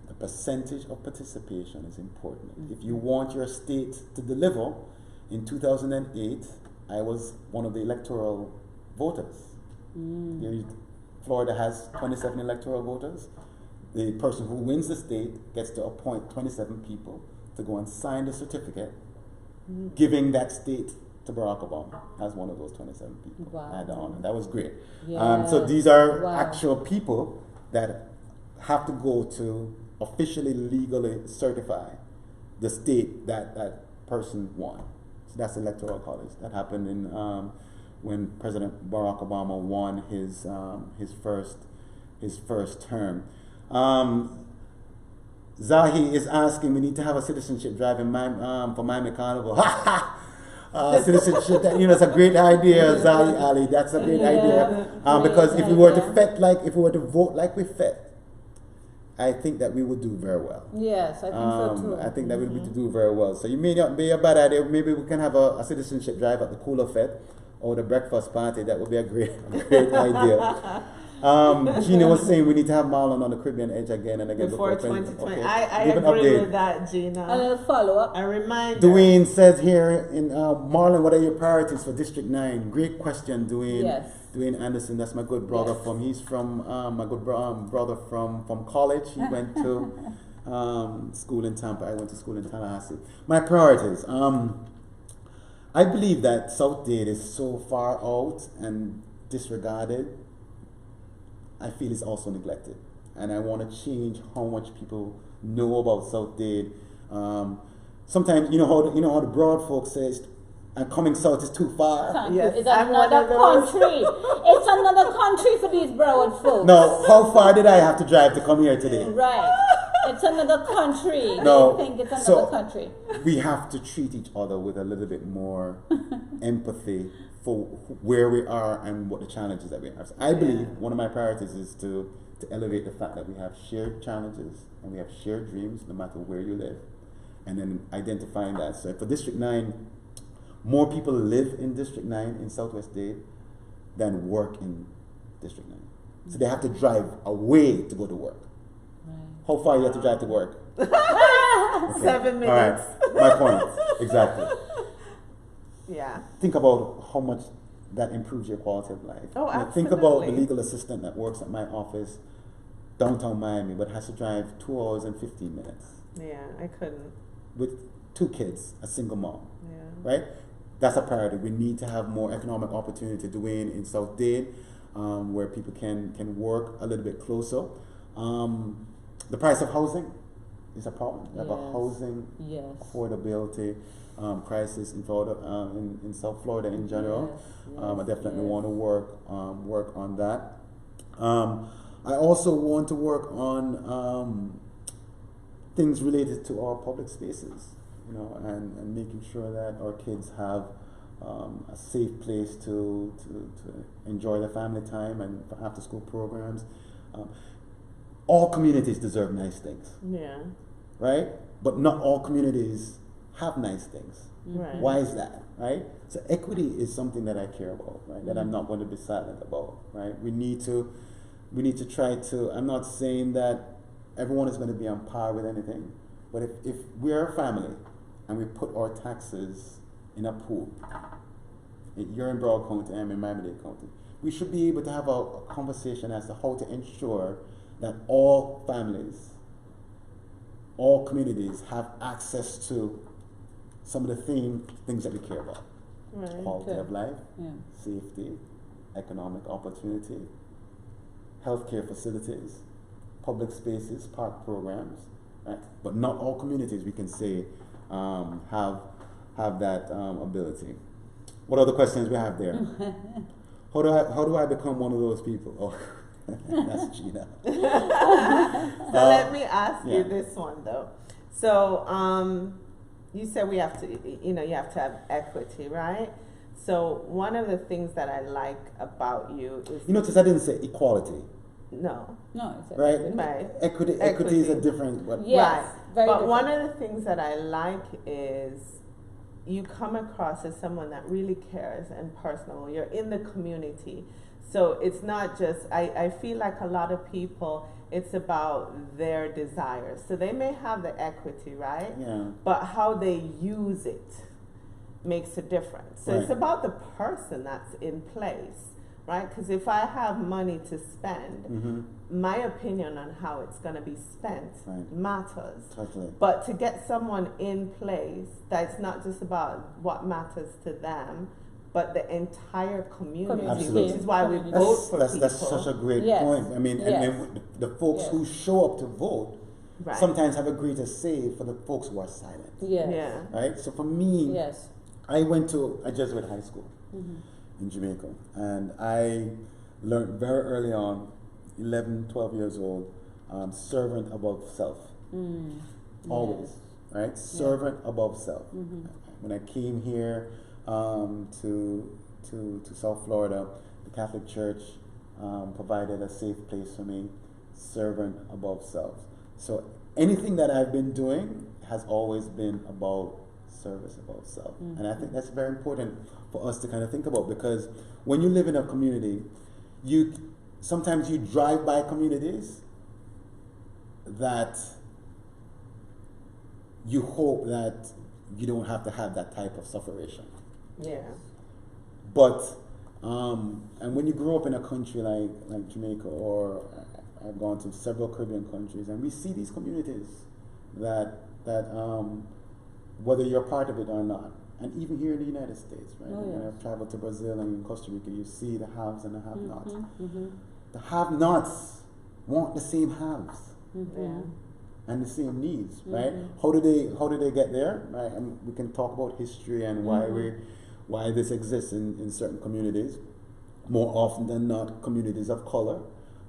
the percentage of participation is important. If you want your state to deliver, In 2008, I was one of the electoral voters. Florida has 27 electoral voters. The person who wins the state gets to appoint 27 people to go and sign the certificate, giving that state to Barack Obama as one of those 27 people. Wow. I had the honor. That was great. Yes. So these are Wow. actual people that have to go to officially, legally certify the state that that person won. So that's the electoral college. That happened in when President Barack Obama won his first term. Zahi is asking, we need to have a citizenship drive in for Miami Carnival. Citizenship, that's a great idea, Zahi Ali. That's a great idea. Because if we were to vote like we fet, I think that we would do very well. Yes, I think so too. I think that we would do very well. So you may not be a bad idea. Maybe we can have a citizenship drive at the Cooler Fed or the breakfast party. That would be a great idea. Gina was saying we need to have Marlon on the Caribbean edge again and again before 2020. Okay. I agree with that, Gina. A little follow-up. A reminder. Dwayne says here, in Marlon, what are your priorities for District 9? Great question, Dwayne. Yes. Dwayne Anderson, that's my good brother he's from, my good brother from college. He went to school in Tampa. I went to school in Tallahassee. My priorities. I believe that South Dade is so far out and disregarded. I feel it's also neglected, and I want to change how much people know about South Dade. Sometimes you know how the broad folks says, "And coming south is too far." Yes, it's another country. It's another country for these Broward folks. No, how far did I have to drive to come here today? Right. It's another country. No, I think it's another country. We have to treat each other with a little bit more empathy for where we are and what the challenges that we have. So I believe one of my priorities is to elevate the fact that we have shared challenges and we have shared dreams no matter where you live, and then identifying that. So for District 9, more people live in District 9 in Southwest Dade than work in District 9. So they have to drive away to go to work. Right. How far you have to drive to work? Okay. 7 minutes. All right, my point, exactly. Yeah. Think about how much that improves your quality of life. Oh, absolutely. Think about the legal assistant that works at my office, downtown Miami, but has to drive 2 hours and 15 minutes. Yeah, I couldn't. With 2 kids, a single mom. Yeah. Right? That's a priority. We need to have more economic opportunity doing in South Dade, where people can work a little bit closer. The price of housing is a problem. We have a housing affordability crisis in Florida, in South Florida in general. I definitely want to work on that. I also want to work on things related to our public spaces, and making sure that our kids have a safe place to enjoy their family time and for after school programs. All communities deserve nice things. Yeah. Right? But not all communities have nice things. Right. Why is that? Right? So equity is something that I care about, right? That I'm not going to be silent about, right? We need to try to, I'm not saying that everyone is going to be on par with anything, but if we're a family and we put our taxes in a pool, you're in Broward County, I'm in Miami-Dade County, we should be able to have a conversation as to how to ensure that all families, all communities have access to some of the things that we care about. Right. Quality of life, safety, economic opportunity, healthcare facilities, public spaces, park programs, right? But not all communities, we can say, have that ability. What other questions we have there? How do I become one of those people? Oh, that's Gina. So let me ask you this one though. So you said we have to, you have to have equity, right? So one of the things that I like about you is you notice I didn't say equality. No, it's right? Right. Equity is a different. Yes, right. very but different. one of the things that I like is you come across as someone that really cares and personal. You're in the community. So it's not just, I feel like a lot of people, it's about their desires. So they may have the equity, right? Yeah. But how they use it makes a difference. So Right. it's about the person that's in place, right? Because if I have money to spend, Mm-hmm. my opinion on how it's going to be spent Right. matters. Totally. But to get someone in place that's not just about what matters to them, but the entire community, Absolutely. which is why we Community. vote for That's people. such a great Yes. point. I mean, Yes. and the folks Yes. who show up to vote Right. sometimes have a greater say for the folks who are silent. Yes. Yeah. Right? So for me, Yes. I went to a Jesuit high school Mm-hmm. in Jamaica, and I learned very early on, 11, 12 years old, servant above self. Mm. Always, right? Servant above self. Mm-hmm. When I came here to South Florida, the Catholic Church provided a safe place for me, servant above self. So anything that I've been doing has always been about service above self. Mm-hmm. And I think that's very important for us to kind of think about, because when you live in a community, you sometimes you drive by communities that you hope that you don't have to have that type of sufferation. Yeah. But and when you grow up in a country like Jamaica, or I've gone to several Caribbean countries, and we see these communities that whether you're part of it or not, and even here in the United States, right? Oh, When yes. I've traveled to Brazil and Costa Rica, you see the haves and the have-nots. Mm-hmm. Mm-hmm. The have-nots want the same haves Mm-hmm. Yeah. and the same needs, right? Mhm. How do they get there, right? And we can talk about history and why this exists in certain communities. More often than not, communities of color.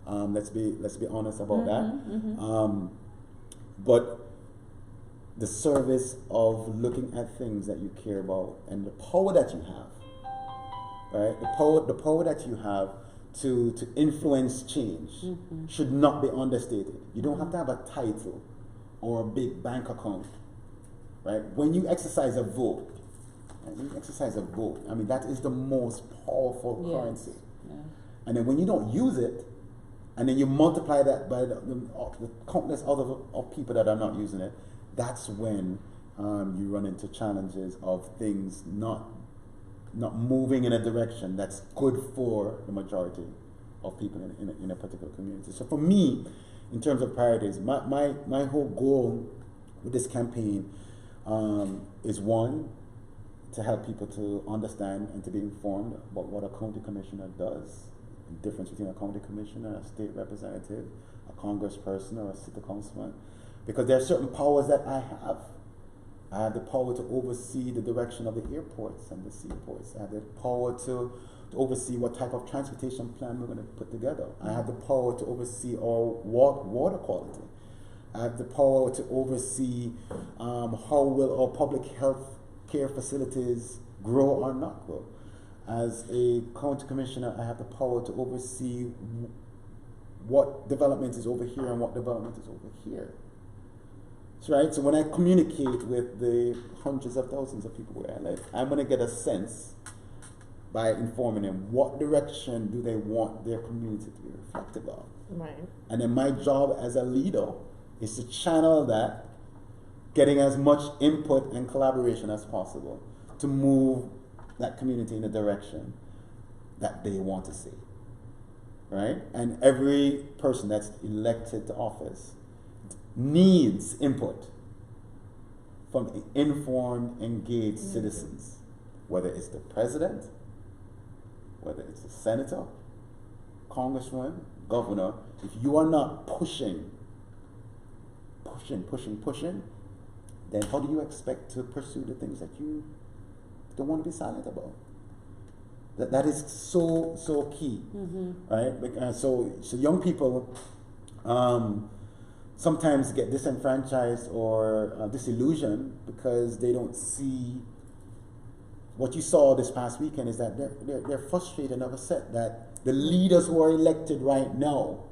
Let's be honest about Mm-hmm. that. But the service of looking at things that you care about and the power that you have, right? The power that you have to influence change should not be understated. You don't have to have a title or a big bank account, right? When you exercise a vote, I mean, that is the most powerful Yes. currency. Yeah. And then when you don't use it, and then you multiply that by the countless other of people that are not using it, that's when you run into challenges of things not moving in a direction that's good for the majority of people in a particular community. So for me, in terms of priorities, my whole goal with this campaign is, one, to help people to understand and to be informed about what a county commissioner does, the difference between a county commissioner, a state representative, a congressperson, or a city councilman. Because there are certain powers that I have. I have the power to oversee the direction of the airports and the seaports. I have the power to oversee what type of transportation plan we're going to put together. I have the power to oversee our water quality. I have the power to oversee how will our public health care facilities grow or not grow. As a county commissioner, I have the power to oversee what development is over here and what development is over here. So, right? So when I communicate with the hundreds of thousands of people where I live, I'm going to get a sense by informing them what direction do they want their community to be reflective of. Right. And then my job as a leader is to channel that, getting as much input and collaboration as possible to move that community in the direction that they want to see. Right? And every person that's elected to office needs input from informed, engaged citizens, whether it's the president, whether it's the senator, congressman, governor. If you are not pushing, then how do you expect to pursue the things that you don't want to be silent about? That is so key, right? So young people sometimes get disenfranchised or disillusioned because they don't see. What you saw this past weekend is that they're frustrated and upset that the leaders who are elected right now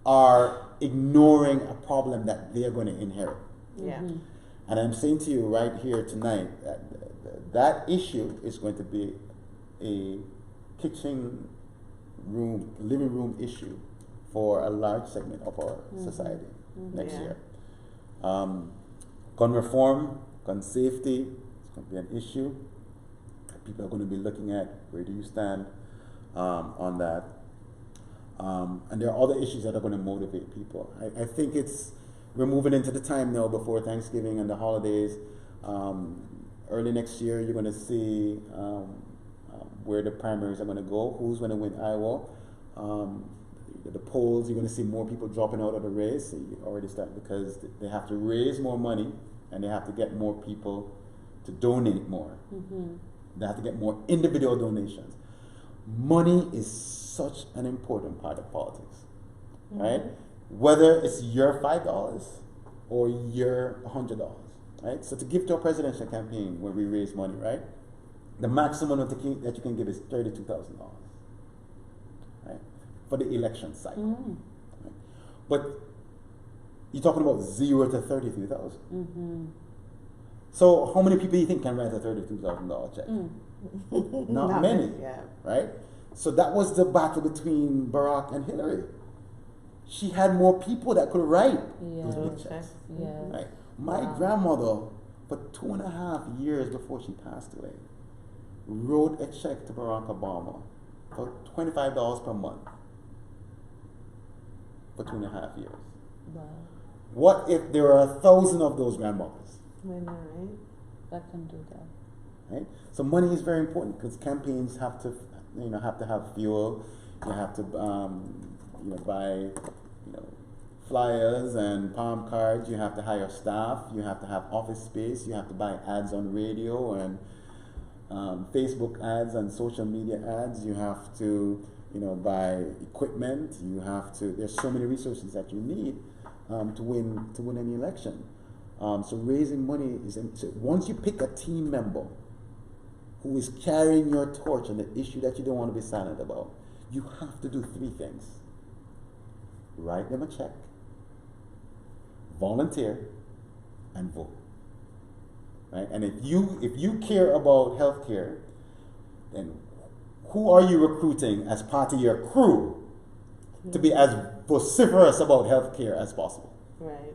are ignoring a problem that they are going to inherit. Yeah. And I'm saying to you right here tonight that issue is going to be a living room issue for a large segment of our society next Yeah. year. Gun reform, gun safety, going to be an issue. People are going to be looking at where do you stand on that. And there are other issues that are going to motivate people. I think we're moving into the time now before Thanksgiving and the holidays. Early next year, you're going to see where the primaries are going to go, who's going to win Iowa. The polls, you're going to see more people dropping out of the race. So you already start because they have to raise more money and they have to get more people to donate more. They have to get more individual donations. Money is such an important part of politics, right? Whether it's your $5 or your $100, right? So to give to a presidential campaign where we raise money, right? The maximum that you can give is $32,000, right? For the election cycle. Right? But you're talking about 0 to 33,000. So how many people do you think can write a $32,000 check? Not many, right? So that was the battle between Barack and Hillary. She had more people that could write those big checks. Right? My grandmother, for 2.5 years before she passed away, wrote a check to Barack Obama for $25 per month for 2.5 years. Wow. What if there were 1,000 of those grandmothers? That can do that. Right? So money is very important because campaigns have to have fuel. You have to buy flyers and palm cards. You have to hire staff. You have to have office space. You have to buy ads on radio and Facebook ads and social media ads. You have to buy equipment. You have to. There's so many resources that you need to win any election. So raising money is. So once you pick a team member who is carrying your torch on the issue that you don't want to be silent about, you have to do 3 things. Write them a check, volunteer, and vote. Right? And if you care about healthcare, then who are you recruiting as part of your crew to be as vociferous about healthcare as possible? Right.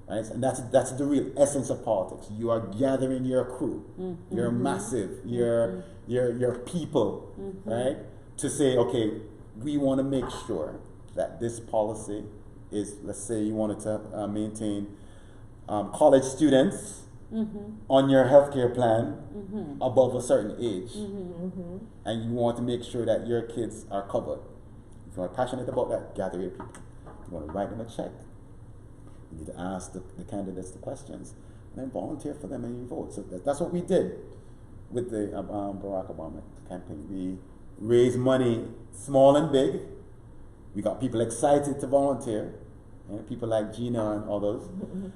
Right? And that's the real essence of politics. You are gathering your crew, your massive, your people, right? To say, okay, we want to make sure that this policy is, let's say you wanted to maintain college students on your healthcare plan above a certain age, and you want to make sure that your kids are covered. If you are passionate about that, gather your people. You want to write them a check. You need to ask the candidates the questions, and then volunteer for them and you vote. So that's what we did with the Barack Obama campaign. We raised money, small and big. We got people excited to volunteer, people like Gina and others.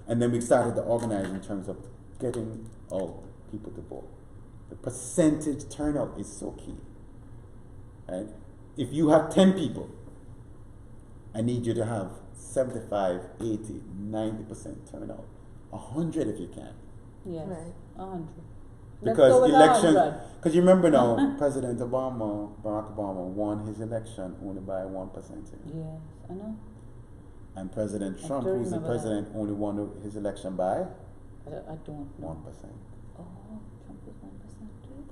And then we started to organize in terms of getting all people to vote. The percentage turnout is so key. Right? If you have 10 people, I need you to have 75, 80, 90% turnout. 100 if you can. Yes, Right. 100. Because election, because you remember now, President Obama, Barack Obama, won his election only by 1%. Yes, I know. And President I Trump, do who's the remember president, only won his election by I don't 1%. know. Oh, Trump is 1% too.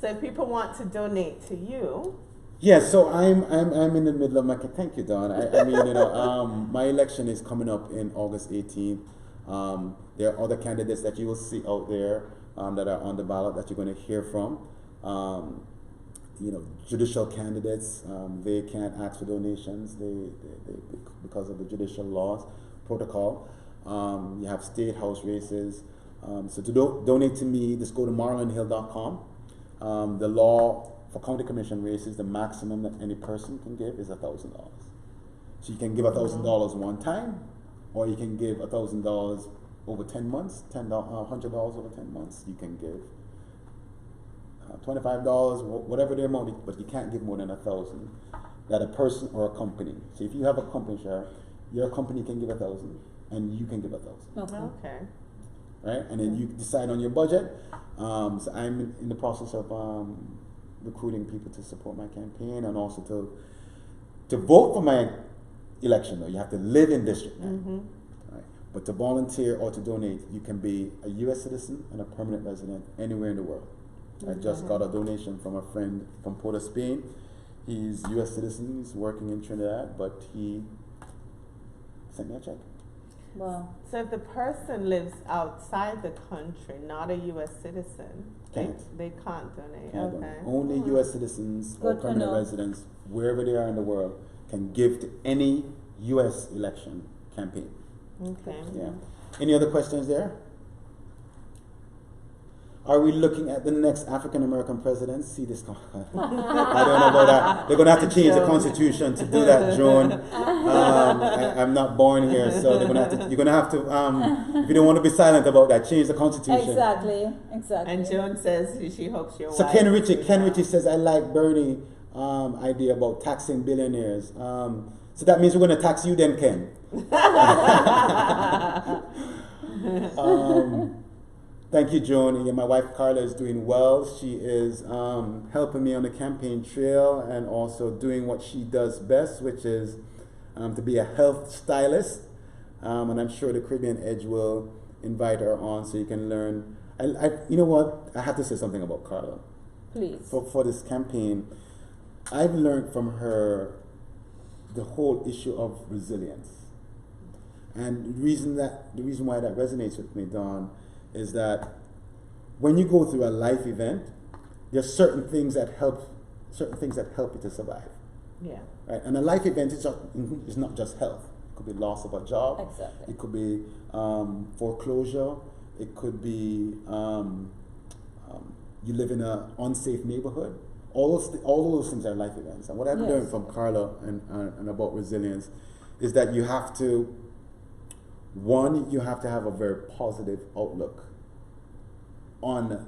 So if people want to donate to you, Yeah, so I'm in the middle of my. Thank you, Don. I mean, my election is coming up in August 18th. There are other candidates that you will see out there that are on the ballot that you're going to hear from. Judicial candidates, they can't ask for donations. They because of the judicial laws protocol. You have state house races. So to donate to me, just go to marlonhill.com. The law for county commission races, the maximum that any person can give is $1,000. So you can give $1,000 one time, or you can give $1,000 over 10 months, $100 over 10 months. You can give $25, whatever the amount, but you can't give more than $1,000 that a person or a company. So if you have a company share, your company can give $1,000 and you can give $1,000. okay. Right? And then you decide on your budget. So I'm in the process of recruiting people to support my campaign and also to vote for my election. Though you have to live in district now. Right? But to volunteer or to donate, you can be a U.S. citizen and a permanent resident anywhere in the world. I just got a donation from a friend from Port of Spain. He's U.S. citizen, he's working in Trinidad, but he sent me a check. Wow. So if the person lives outside the country, not a U.S. citizen, they can't donate. Can't Okay. donate. Only U.S. citizens or Good to permanent know. residents, wherever they are in the world, can give to any U.S. election campaign. Okay. Yeah. Any other questions there? Are we looking at the next African American president? See this? I don't know about that. They're going to have to change the constitution to do that, Joan. I'm not born here, so they're going to have to. You're going to have to. If you don't want to be silent about that, change the constitution. Exactly. And Joan says she hopes you're So Ken Ritchie says, I like Bernie idea about taxing billionaires. So that means we're going to tax you then, Ken. Thank you, Joan. Yeah, my wife Carla is doing well. She is helping me on the campaign trail and also doing what she does best, which is to be a health stylist. And I'm sure the Caribbean Edge will invite her on so you can learn. You know what? I have to say something about Carla. Please. For this campaign, I've learned from her the whole issue of resilience. And the reason why that resonates with me, Dawn, is that when you go through a life event, there's certain things that help you to survive. Yeah. Right? And a life event is not just health. It could be loss of a job. Exactly. It could be foreclosure. It could be you live in an unsafe neighborhood. All those things are life events. And what I've learned from Carla and about resilience is that you have to have a very positive outlook on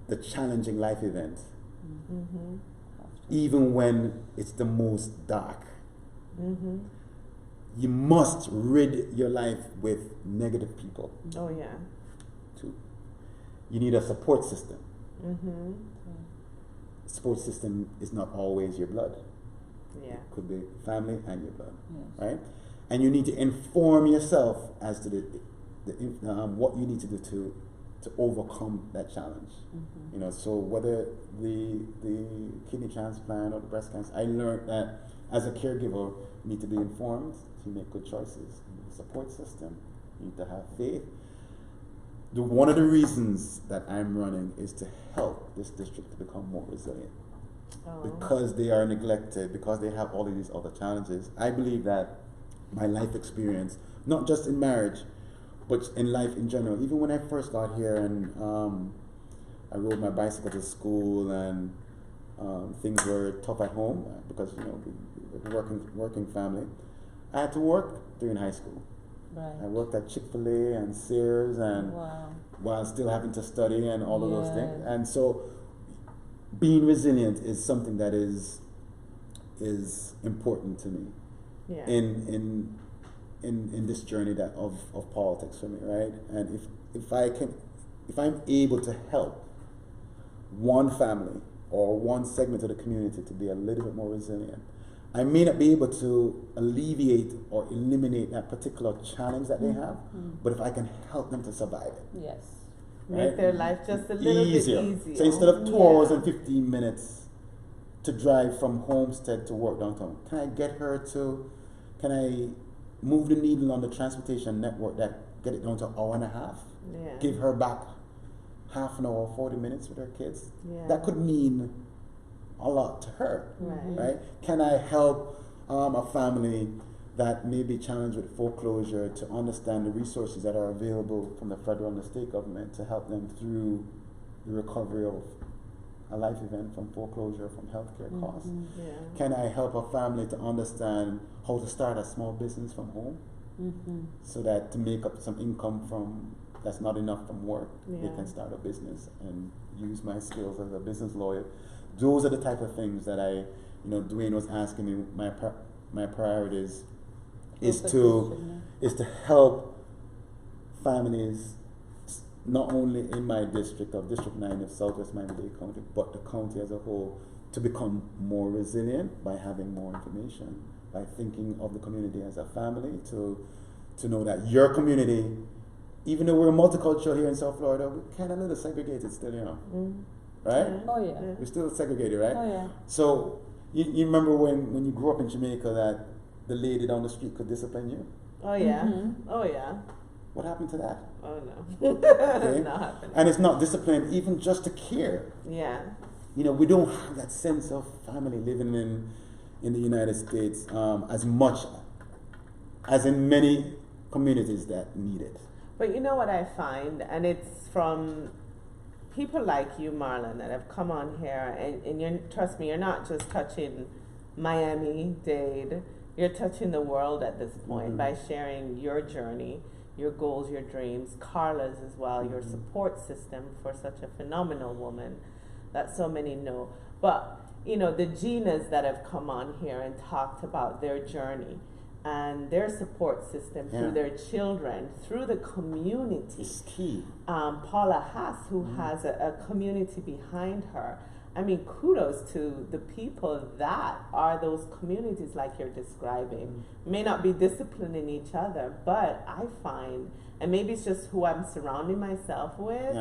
the challenging life event, even when it's the most dark. You must rid your life with negative people. Oh yeah. Two, you need a support system. Support system is not always your blood. Yeah. It could be family and your blood, Yes. right? And you need to inform yourself as to what you need to do to overcome that challenge. You know, so whether the kidney transplant or the breast cancer, I learned that as a caregiver, you need to be informed to make good choices. You need a support system. You need to have faith. One of the reasons that I'm running is to help this district to become more resilient. Because they are neglected, because they have all of these other challenges. I believe that my life experience, not just in marriage, but in life in general. Even when I first got here and I rode my bicycle to school and things were tough at home because we were working family. I had to work during high school. Right. I worked at Chick-fil-A and Sears and while still having to study and all of those things. And so being resilient is something that is important to me. Yeah. In this journey of politics for me, right? And if I'm able to help one family or one segment of the community to be a little bit more resilient, I may not be able to alleviate or eliminate that particular challenge that they have, but if I can help them to survive it. Yes. Make their life just a little bit easier. So instead of 2 hours and 15 minutes to drive from Homestead to work downtown, can I move the needle on the transportation network that get it down to an hour and a half? Yeah. Give her back half an hour, 40 minutes with her kids? Yeah. That could mean a lot to her, right? Can I help a family that may be challenged with foreclosure to understand the resources that are available from the federal and the state government to help them through the recovery of a life event from foreclosure, from healthcare costs? Yeah. Can I help a family to understand how to start a small business from home so that to make up some income from that's not enough from work, they can start a business and use my skills as a business lawyer. Those are the type of things that Dwayne was asking me. My priorities is to help families not only in my district of District 9 of Southwest Miami-Dade County, but the county as a whole, to become more resilient by having more information, by thinking of the community as a family, to to know that your community, even though we're multicultural here in South Florida, we're kind of a little segregated still, you know. Right? Oh yeah. We're still segregated, right? Oh yeah. So you remember when you grew up in Jamaica that the lady down the street could discipline you? Oh yeah. Oh yeah. What happened to that? Oh no. Okay? Not happening. And it's not discipline even just to care. Yeah. You know, we don't have that sense of family living in the United States as much as in many communities that need it. But you know what I find, and it's from people like you, Marlon, that have come on here, and you're, trust me, you're not just touching Miami-Dade, you're touching the world at this point by sharing your journey, your goals, your dreams, Carla's as well, your support system for such a phenomenal woman that so many know. But, you know, the Ginas that have come on here and talked about their journey and their support system through their children, through the community. It's key. Paula Haas, who has a community behind her. I mean, kudos to the people that are those communities like you're describing. May not be disciplining each other, but I find, and maybe it's just who I'm surrounding myself with,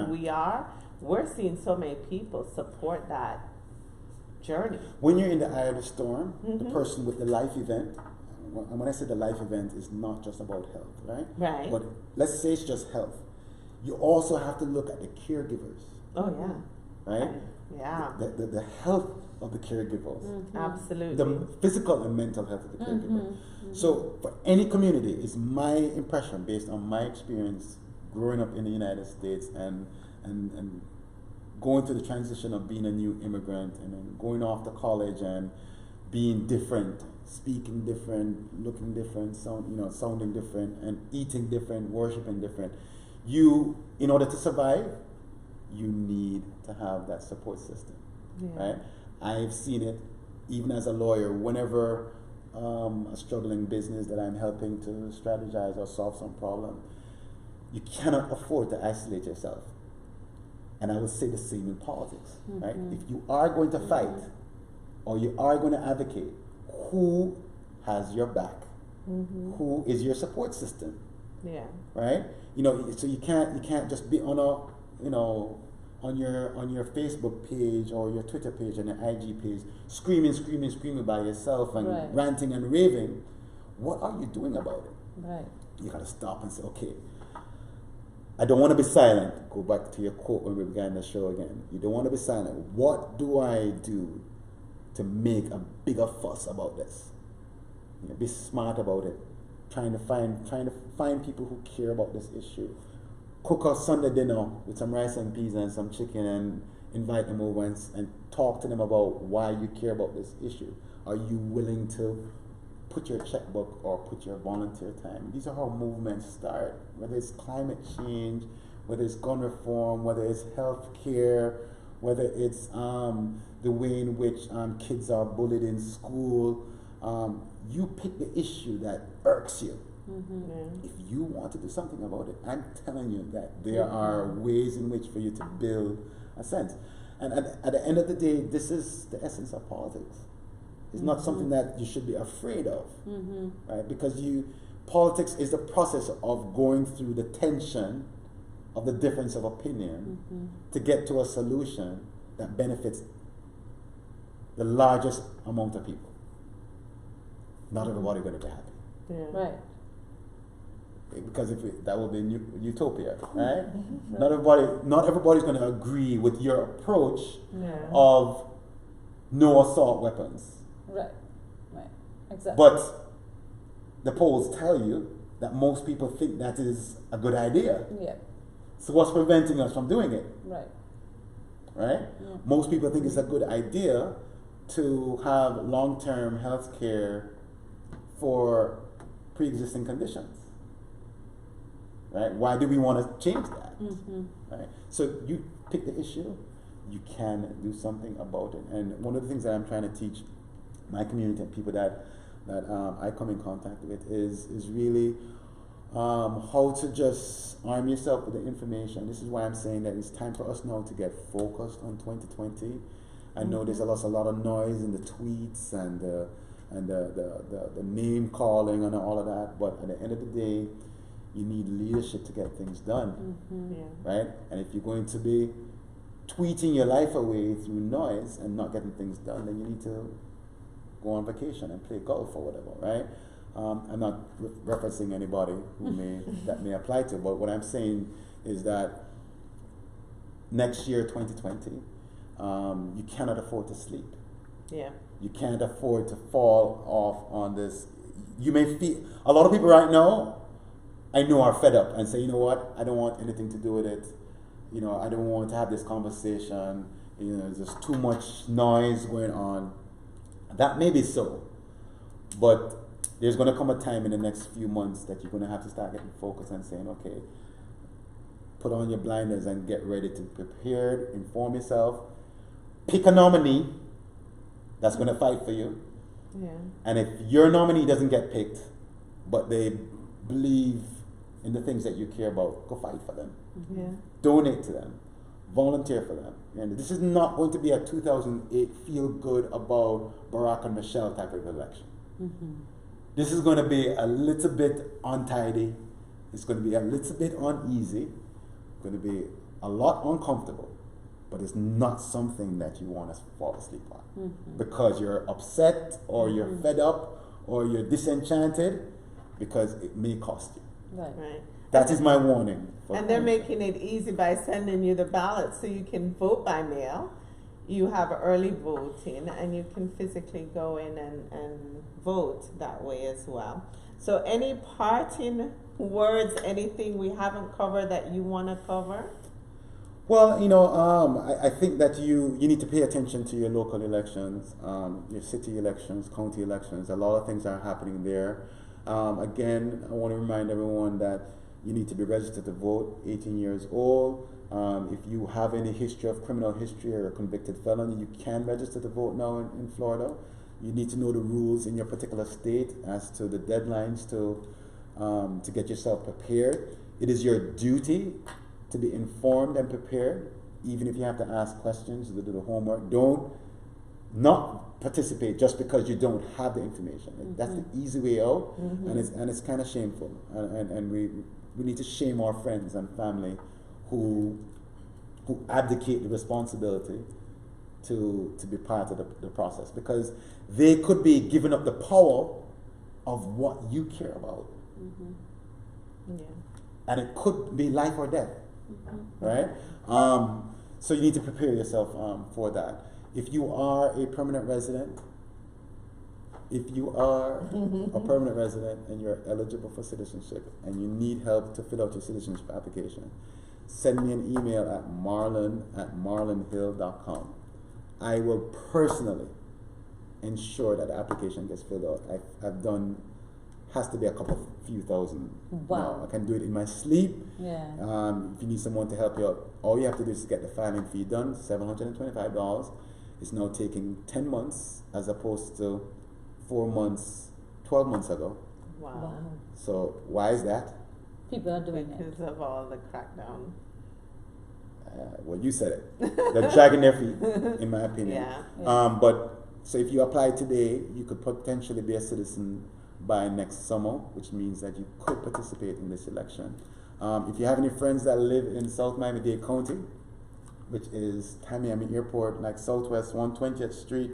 we're seeing so many people support that journey. When you're in the eye of the storm, the person with the life event, and when I say the life event, is not just about health, right? Right. But let's say it's just health. You also have to look at the caregivers. Oh yeah. Right? Yeah. The health of the caregivers. Absolutely. The physical and mental health of the caregiver. So for any community, it's my impression based on my experience growing up in the United States and going through the transition of being a new immigrant and then going off to college and being different, speaking different, looking different, sounding different, and eating different, worshiping different. You, in order to survive, you need to have that support system, right? I've seen it even as a lawyer. Whenever a struggling business that I'm helping to strategize or solve some problem, you cannot afford to isolate yourself. And I would say the same in politics, right? If you are going to fight or you are going to advocate, who has your back? Who is your support system? Yeah. Right? You know, so you can't just be on on your Facebook page or your Twitter page and your IG page screaming by yourself and ranting and raving. What are you doing about it? Right. You gotta stop and say, okay, I don't want to be silent. Go back to your quote when we began the show again. You don't want to be silent. What do I do to make a bigger fuss about this? You know, be smart about it. Trying to find people who care about this issue. Cook a Sunday dinner with some rice and peas and some chicken and invite them over and talk to them about why you care about this issue. Are you willing to put your checkbook or put your volunteer time? These are how movements start. Whether it's climate change, whether it's gun reform, whether it's health care, whether it's the way in which kids are bullied in school. You pick the issue that irks you. If you want to do something about it, I'm telling you that there are ways in which for you to build a sense. And at the end of the day, this is the essence of politics. It's not something that you should be afraid of, right? Because politics is the process of going through the tension of the difference of opinion to get to a solution that benefits the largest amount of people. Not everybody going to be happy. Right. Because that would be utopia, right? Not everybody's going to agree with your approach of no assault weapons. Right. Exactly. But the polls tell you that most people think that is a good idea. Yeah. So what's preventing us from doing it? Right. Right? Yeah. Most people think it's a good idea to have long-term health care for pre-existing conditions. Right? Why do we want to change that? Right? So you pick the issue, you can do something about it. And one of the things that I'm trying to teach my community and people that I come in contact with is really how to just arm yourself with the information. This is why I'm saying that it's time for us now to get focused on 2020. I know there's a lot of noise in the tweets and and the name calling and all of that. But at the end of the day, you need leadership to get things done, right? And if you're going to be tweeting your life away through noise and not getting things done, then you need to go on vacation and play golf or whatever, right? I'm not referencing anybody who that may apply to, but what I'm saying is that next year, 2020, you cannot afford to sleep. Yeah. You can't afford to fall off on this. You may feel, a lot of people right now, I know, are fed up and say, you know what, I don't want anything to do with it. You know, I don't want to have this conversation. You know, there's too much noise going on. That may be so, but there's going to come a time in the next few months that you're going to have to start getting focused and saying, okay, put on your blinders and get ready to prepare, inform yourself, pick a nominee that's going to fight for you. Yeah. And if your nominee doesn't get picked, but they believe in the things that you care about, go fight for them. Yeah. Donate to them. Volunteer for them. And this is not going to be a 2008 feel good about Barack and Michelle type of election. This is going to be a little bit untidy. It's going to be a little bit uneasy. It's going to be a lot uncomfortable. But it's not something that you want to fall asleep on. Because you're upset or you're fed up or you're disenchanted, because it may cost you. Right. That is my warning. And they're making it easy by sending you the ballot so you can vote by mail. You have early voting and you can physically go in and vote that way as well. So any parting words, anything we haven't covered that you want to cover? Well, you know, I think that you need to pay attention to your local elections, your city elections, county elections. A lot of things are happening there. Again, I want to remind everyone that you need to be registered to vote, 18 years old. If you have any history of criminal history or a convicted felon, you can register to vote now in Florida. You need to know the rules in your particular state as to the deadlines to get yourself prepared. It is your duty to be informed and prepared, even if you have to ask questions, to do the homework. Don't not participate just because you don't have the information. That's the easy way out, and it's kind of shameful. And we need to shame our friends and family who abdicate the responsibility to be part of the process, because they could be giving up the power of what you care about. Yeah. And it could be life or death, right? So you need to prepare yourself for that. If you are a permanent resident, and you're eligible for citizenship and you need help to fill out your citizenship application, send me an email at marlon@marlonhill.com. I will personally ensure that the application gets filled out. I've done, has to be a few thousand. Wow. Now, I can do it in my sleep. Yeah. If you need someone to help you out, all you have to do is get the filing fee done, $725. It's now taking 10 months as opposed to 4 months, 12 months ago. Wow. So why is that? People are doing it. Because of all the crackdown. Well, you said it. They're dragging their feet, in my opinion. Yeah. But so if you apply today, you could potentially be a citizen by next summer, which means that you could participate in this election. If you have any friends that live in South Miami-Dade County, which is Miami Airport, like Southwest 120th Street,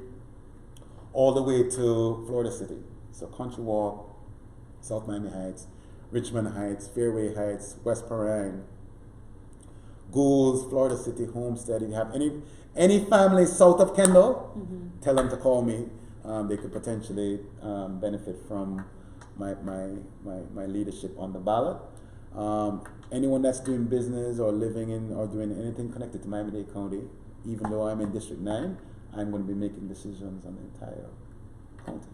all the way to Florida City. So Country Walk, South Miami Heights, Richmond Heights, Fairway Heights, West Perrine, Goulds, Florida City, Homestead. If you have any family south of Kendall, tell them to call me. They could potentially benefit from my leadership on the ballot. Anyone that's doing business or living in or doing anything connected to Miami-Dade County, even though I'm in District 9, I'm going to be making decisions on the entire county.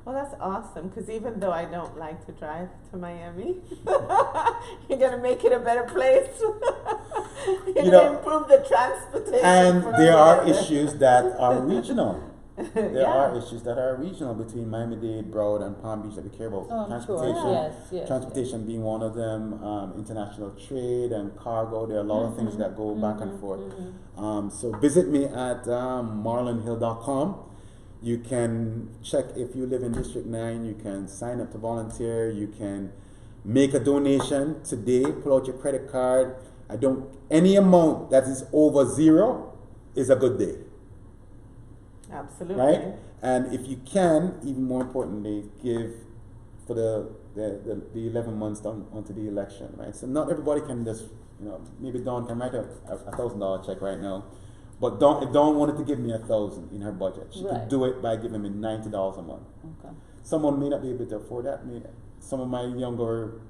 Well, that's awesome, because even though I don't like to drive to Miami, you're going to make it a better place. You're going to improve the transportation. And there are issues that are regional. There are issues that are regional between Miami-Dade, Broward, and Palm Beach that we care about. Transportation, sure. Yes, transportation being one of them, international trade and cargo. There are a lot of things that go back and forth. So visit me at marlonhill.com. You can check if you live in District 9. You can sign up to volunteer. You can make a donation today. Pull out your credit card. Any amount that is over zero is a good day. Absolutely. Right? And if you can, even more importantly, give for the 11 months onto the election, right? So not everybody can just, maybe Dawn can write a $1,000 check right now, but if Dawn wanted to give me $1,000 in her budget, she could do it by giving me $90 a month. Okay. Someone may not be able to afford that. Some of my younger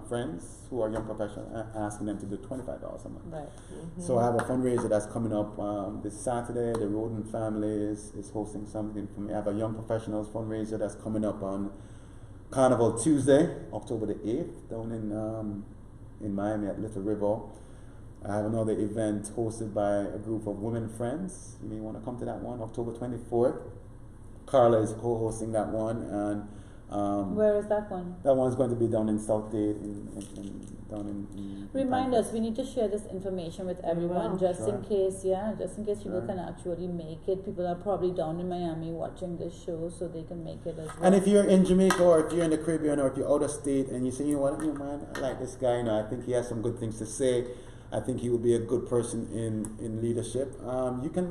friends who are young professionals, asking them to do $25 a month. Right. Mm-hmm. So I have a fundraiser that's coming up this Saturday. The Roden family is hosting something for me. I have a young professionals fundraiser that's coming up on Carnival Tuesday, October the 8th, down in Miami at Little River. I have another event hosted by a group of women friends. You may want to come to that one, October 24th. Carla is co-hosting that one, and where is that one? That one's going to be down in South Dade. Remind us, we need to share this information with everyone, just in case people can actually make it. People are probably down in Miami watching this show, so they can make it as well. And if you're in Jamaica, or if you're in the Caribbean, or if you're out of state, and you say, man, I like this guy, I think he has some good things to say. I think he would be a good person in leadership. You can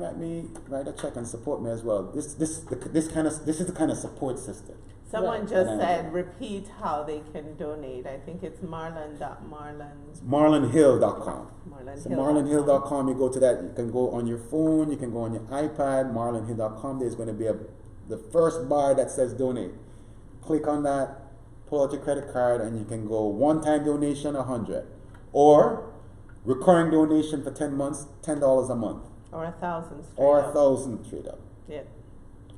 write a check and support me as well. This is the kind of support system. Someone just said, repeat how they can donate. I think it's marlonhill.com. So marlonhill.com, you go to that. You can go on your phone, you can go on your iPad, marlonhill.com. There's going to be the first bar that says donate. Click on that, pull out your credit card, and you can go one-time donation, $100. Or recurring donation for 10 months, $10 a month. Or $1,000 straight or up. $1,000 straight up. Yeah.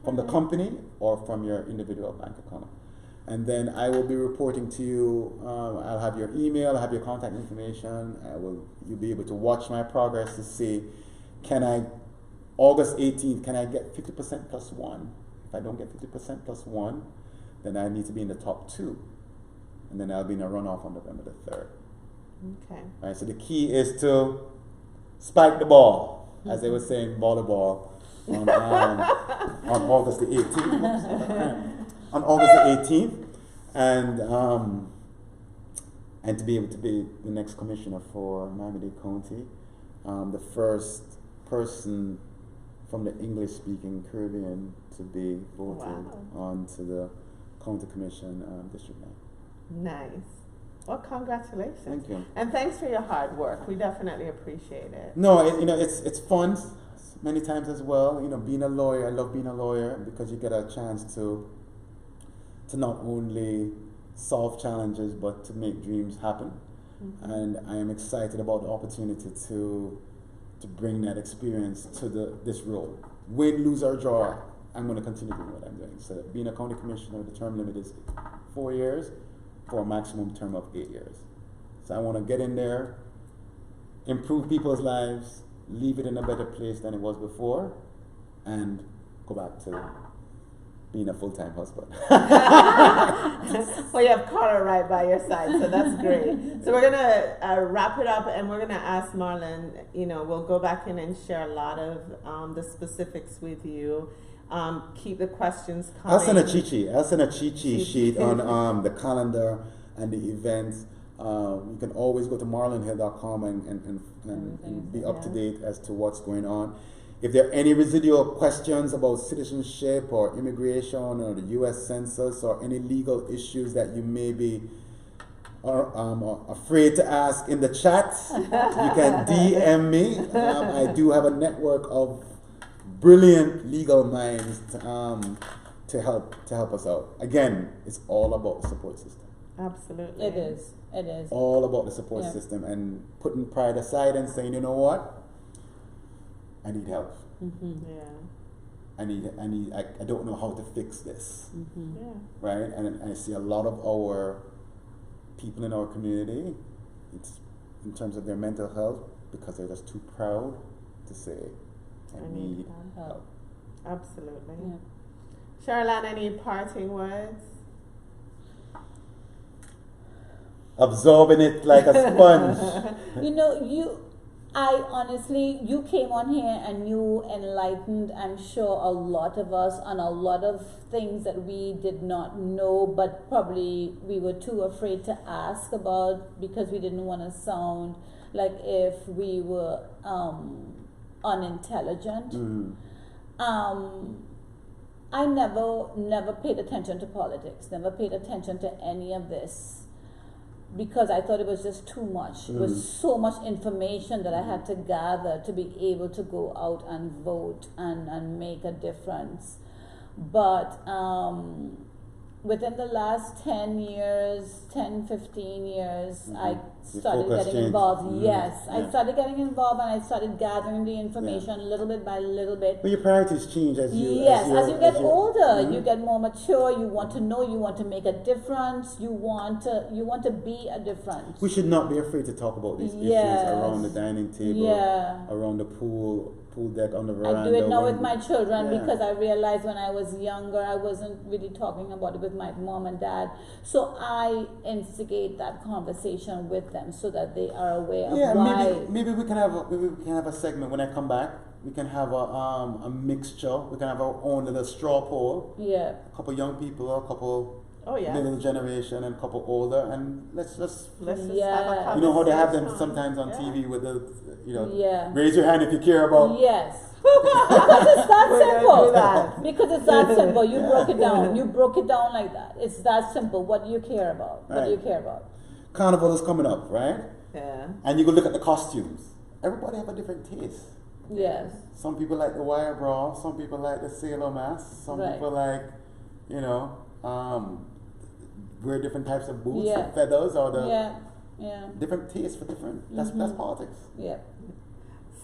From the company or from your individual bank account. And then I will be reporting to you. I'll have your email, I'll have your contact information. You'll be able to watch my progress to see, August 18th, can I get 50% plus one? If I don't get 50% plus one, then I need to be in the top 2. And then I'll be in a runoff on November the 3rd. Okay. Right, so the key is to spike the ball, as they were saying, volleyball. On August the 18th. On August the 18th, and to be able to be the next commissioner for Miami-Dade County, the first person from the English-speaking Caribbean to be voted onto the County Commission, District 9. Nice. Well, congratulations. Thank you. And thanks for your hard work. We definitely appreciate it. No, it's fun. Many times as well, being a lawyer, I love being a lawyer because you get a chance to not only solve challenges but to make dreams happen. Mm-hmm. And I am excited about the opportunity to bring that experience to this role. Win, lose or draw, I'm going to continue doing what I'm doing. So being a county commissioner, the term limit is 4 years for a maximum term of 8 years. So I want to get in there, improve people's lives, leave it in a better place than it was before, and go back to being a full-time husband. Well, you have Carla right by your side, so that's great. So we're going to wrap it up, and we're going to ask Marlon, we'll go back in and share a lot of the specifics with you. Keep the questions coming. I'll send a cheat sheet on the calendar and the events. You can always go to marlonhill.com and be up to date as to what's going on. If there are any residual questions about citizenship or immigration or the U.S. Census or any legal issues that you may be afraid to ask in the chat, you can DM me. I do have a network of brilliant legal minds to help us out. Again, it's all about the support system. Absolutely. It is. All about the support system and putting pride aside and saying, you know what? I need help. Mm-hmm. Yeah. I don't know how to fix this. Mm-hmm. Yeah. Right? And I see a lot of our people in our community, it's in terms of their mental health, because they're just too proud to say, I need help. Absolutely. Yeah. Charlotte, any parting words? Absorbing it like a sponge. I honestly, you came on here and you enlightened, I'm sure, a lot of us on a lot of things that we did not know, but probably we were too afraid to ask about because we didn't want to sound like if we were unintelligent. I never paid attention to politics, never paid attention to any of this, because I thought it was just too much. It was so much information that I had to gather to be able to go out and vote and make a difference. But within the last 10 years, 10, 15 years, I started getting involved. Yes, I started getting involved and I started gathering the information little bit by little bit. But your priorities change as you as you get older, you get more mature, you want to know, you want to make a difference, you want to be a difference. We should not be afraid to talk about these issues around the dining table, around the pool deck, on the veranda. I do it now with my children because I realized when I was younger I wasn't really talking about it with my mom and dad. So I instigate that conversation with them so that they are aware of why. Maybe we can have a segment when I come back. We can have a mixture. We can have our own little straw poll. Yeah. A couple young people, a couple middle generation, and a couple older, and let's just have a conversation. You know how they have them sometimes on TV with the raise your hand if you care about. Yes. Because it's that simple. Because it's that simple. You broke it down. You broke it down like that. It's that simple. What do you care about? What do you care about? Carnival is coming up, right? Yeah. And you go look at the costumes. Everybody have a different taste. Yes. Some people like the wire bra. Some people like the sailor mask. Some people like, wear different types of boots, the feathers, or the different tastes for different. That's politics. Yeah.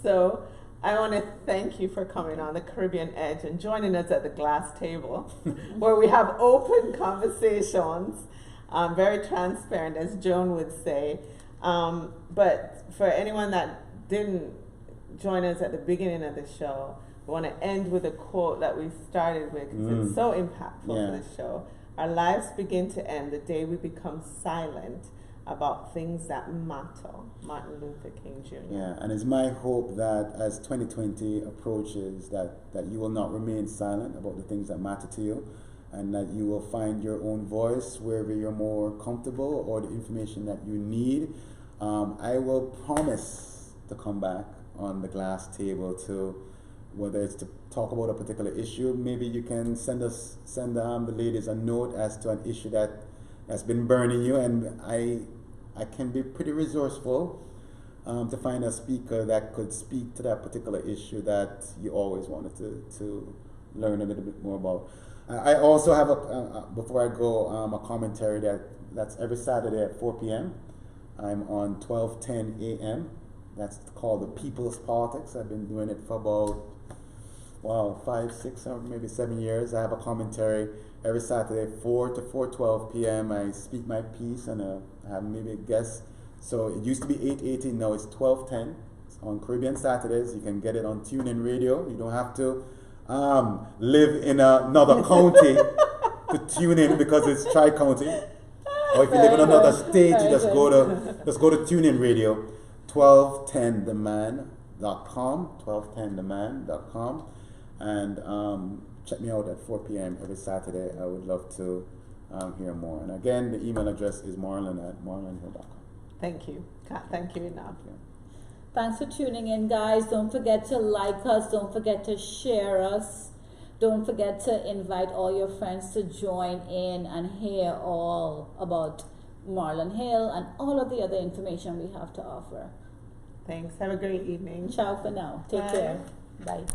So I want to thank you for coming on the Caribbean Edge and joining us at the glass table, where we have open conversations, very transparent, as Joan would say. But for anyone that didn't join us at the beginning of the show, I want to end with a quote that we started with because it's so impactful for the show. Our lives begin to end the day we become silent about things that matter. Martin Luther King Jr. Yeah, and it's my hope that as 2020 approaches, that you will not remain silent about the things that matter to you, and that you will find your own voice wherever you're more comfortable or the information that you need. I will promise to come back on the glass table to, whether it's to talk about a particular issue. Maybe you can send the ladies a note as to an issue that's been burning you, and I can be pretty resourceful to find a speaker that could speak to that particular issue that you always wanted to learn a little bit more about. I also have before I go, a commentary that's every Saturday at 4 p.m. I'm on 12:10 a.m. That's called The People's Politics. I've been doing it for about 5, 6, or maybe 7 years. I have a commentary every Saturday, 4 to 4:12 p.m. I speak my piece and I have maybe a guest. So it used to be 8:18, now it's 12:10. It's on Caribbean Saturdays. You can get it on TuneIn Radio. You don't have to live in another county to tune in because it's Tri-County. Or if you live in another state, you just go to TuneIn Radio. 1210theman.com, 1210theman.com, and check me out at 4 p.m. every Saturday. I would love to hear more. And again, the email address is marlon@marlonhill.com. Thank you. Can't thank you enough. Yeah. Thanks for tuning in, guys. Don't forget to like us. Don't forget to share us. Don't forget to invite all your friends to join in and hear all about Marlon Hill and all of the other information we have to offer. Thanks. Have a great evening. Ciao for now. Take care. Bye.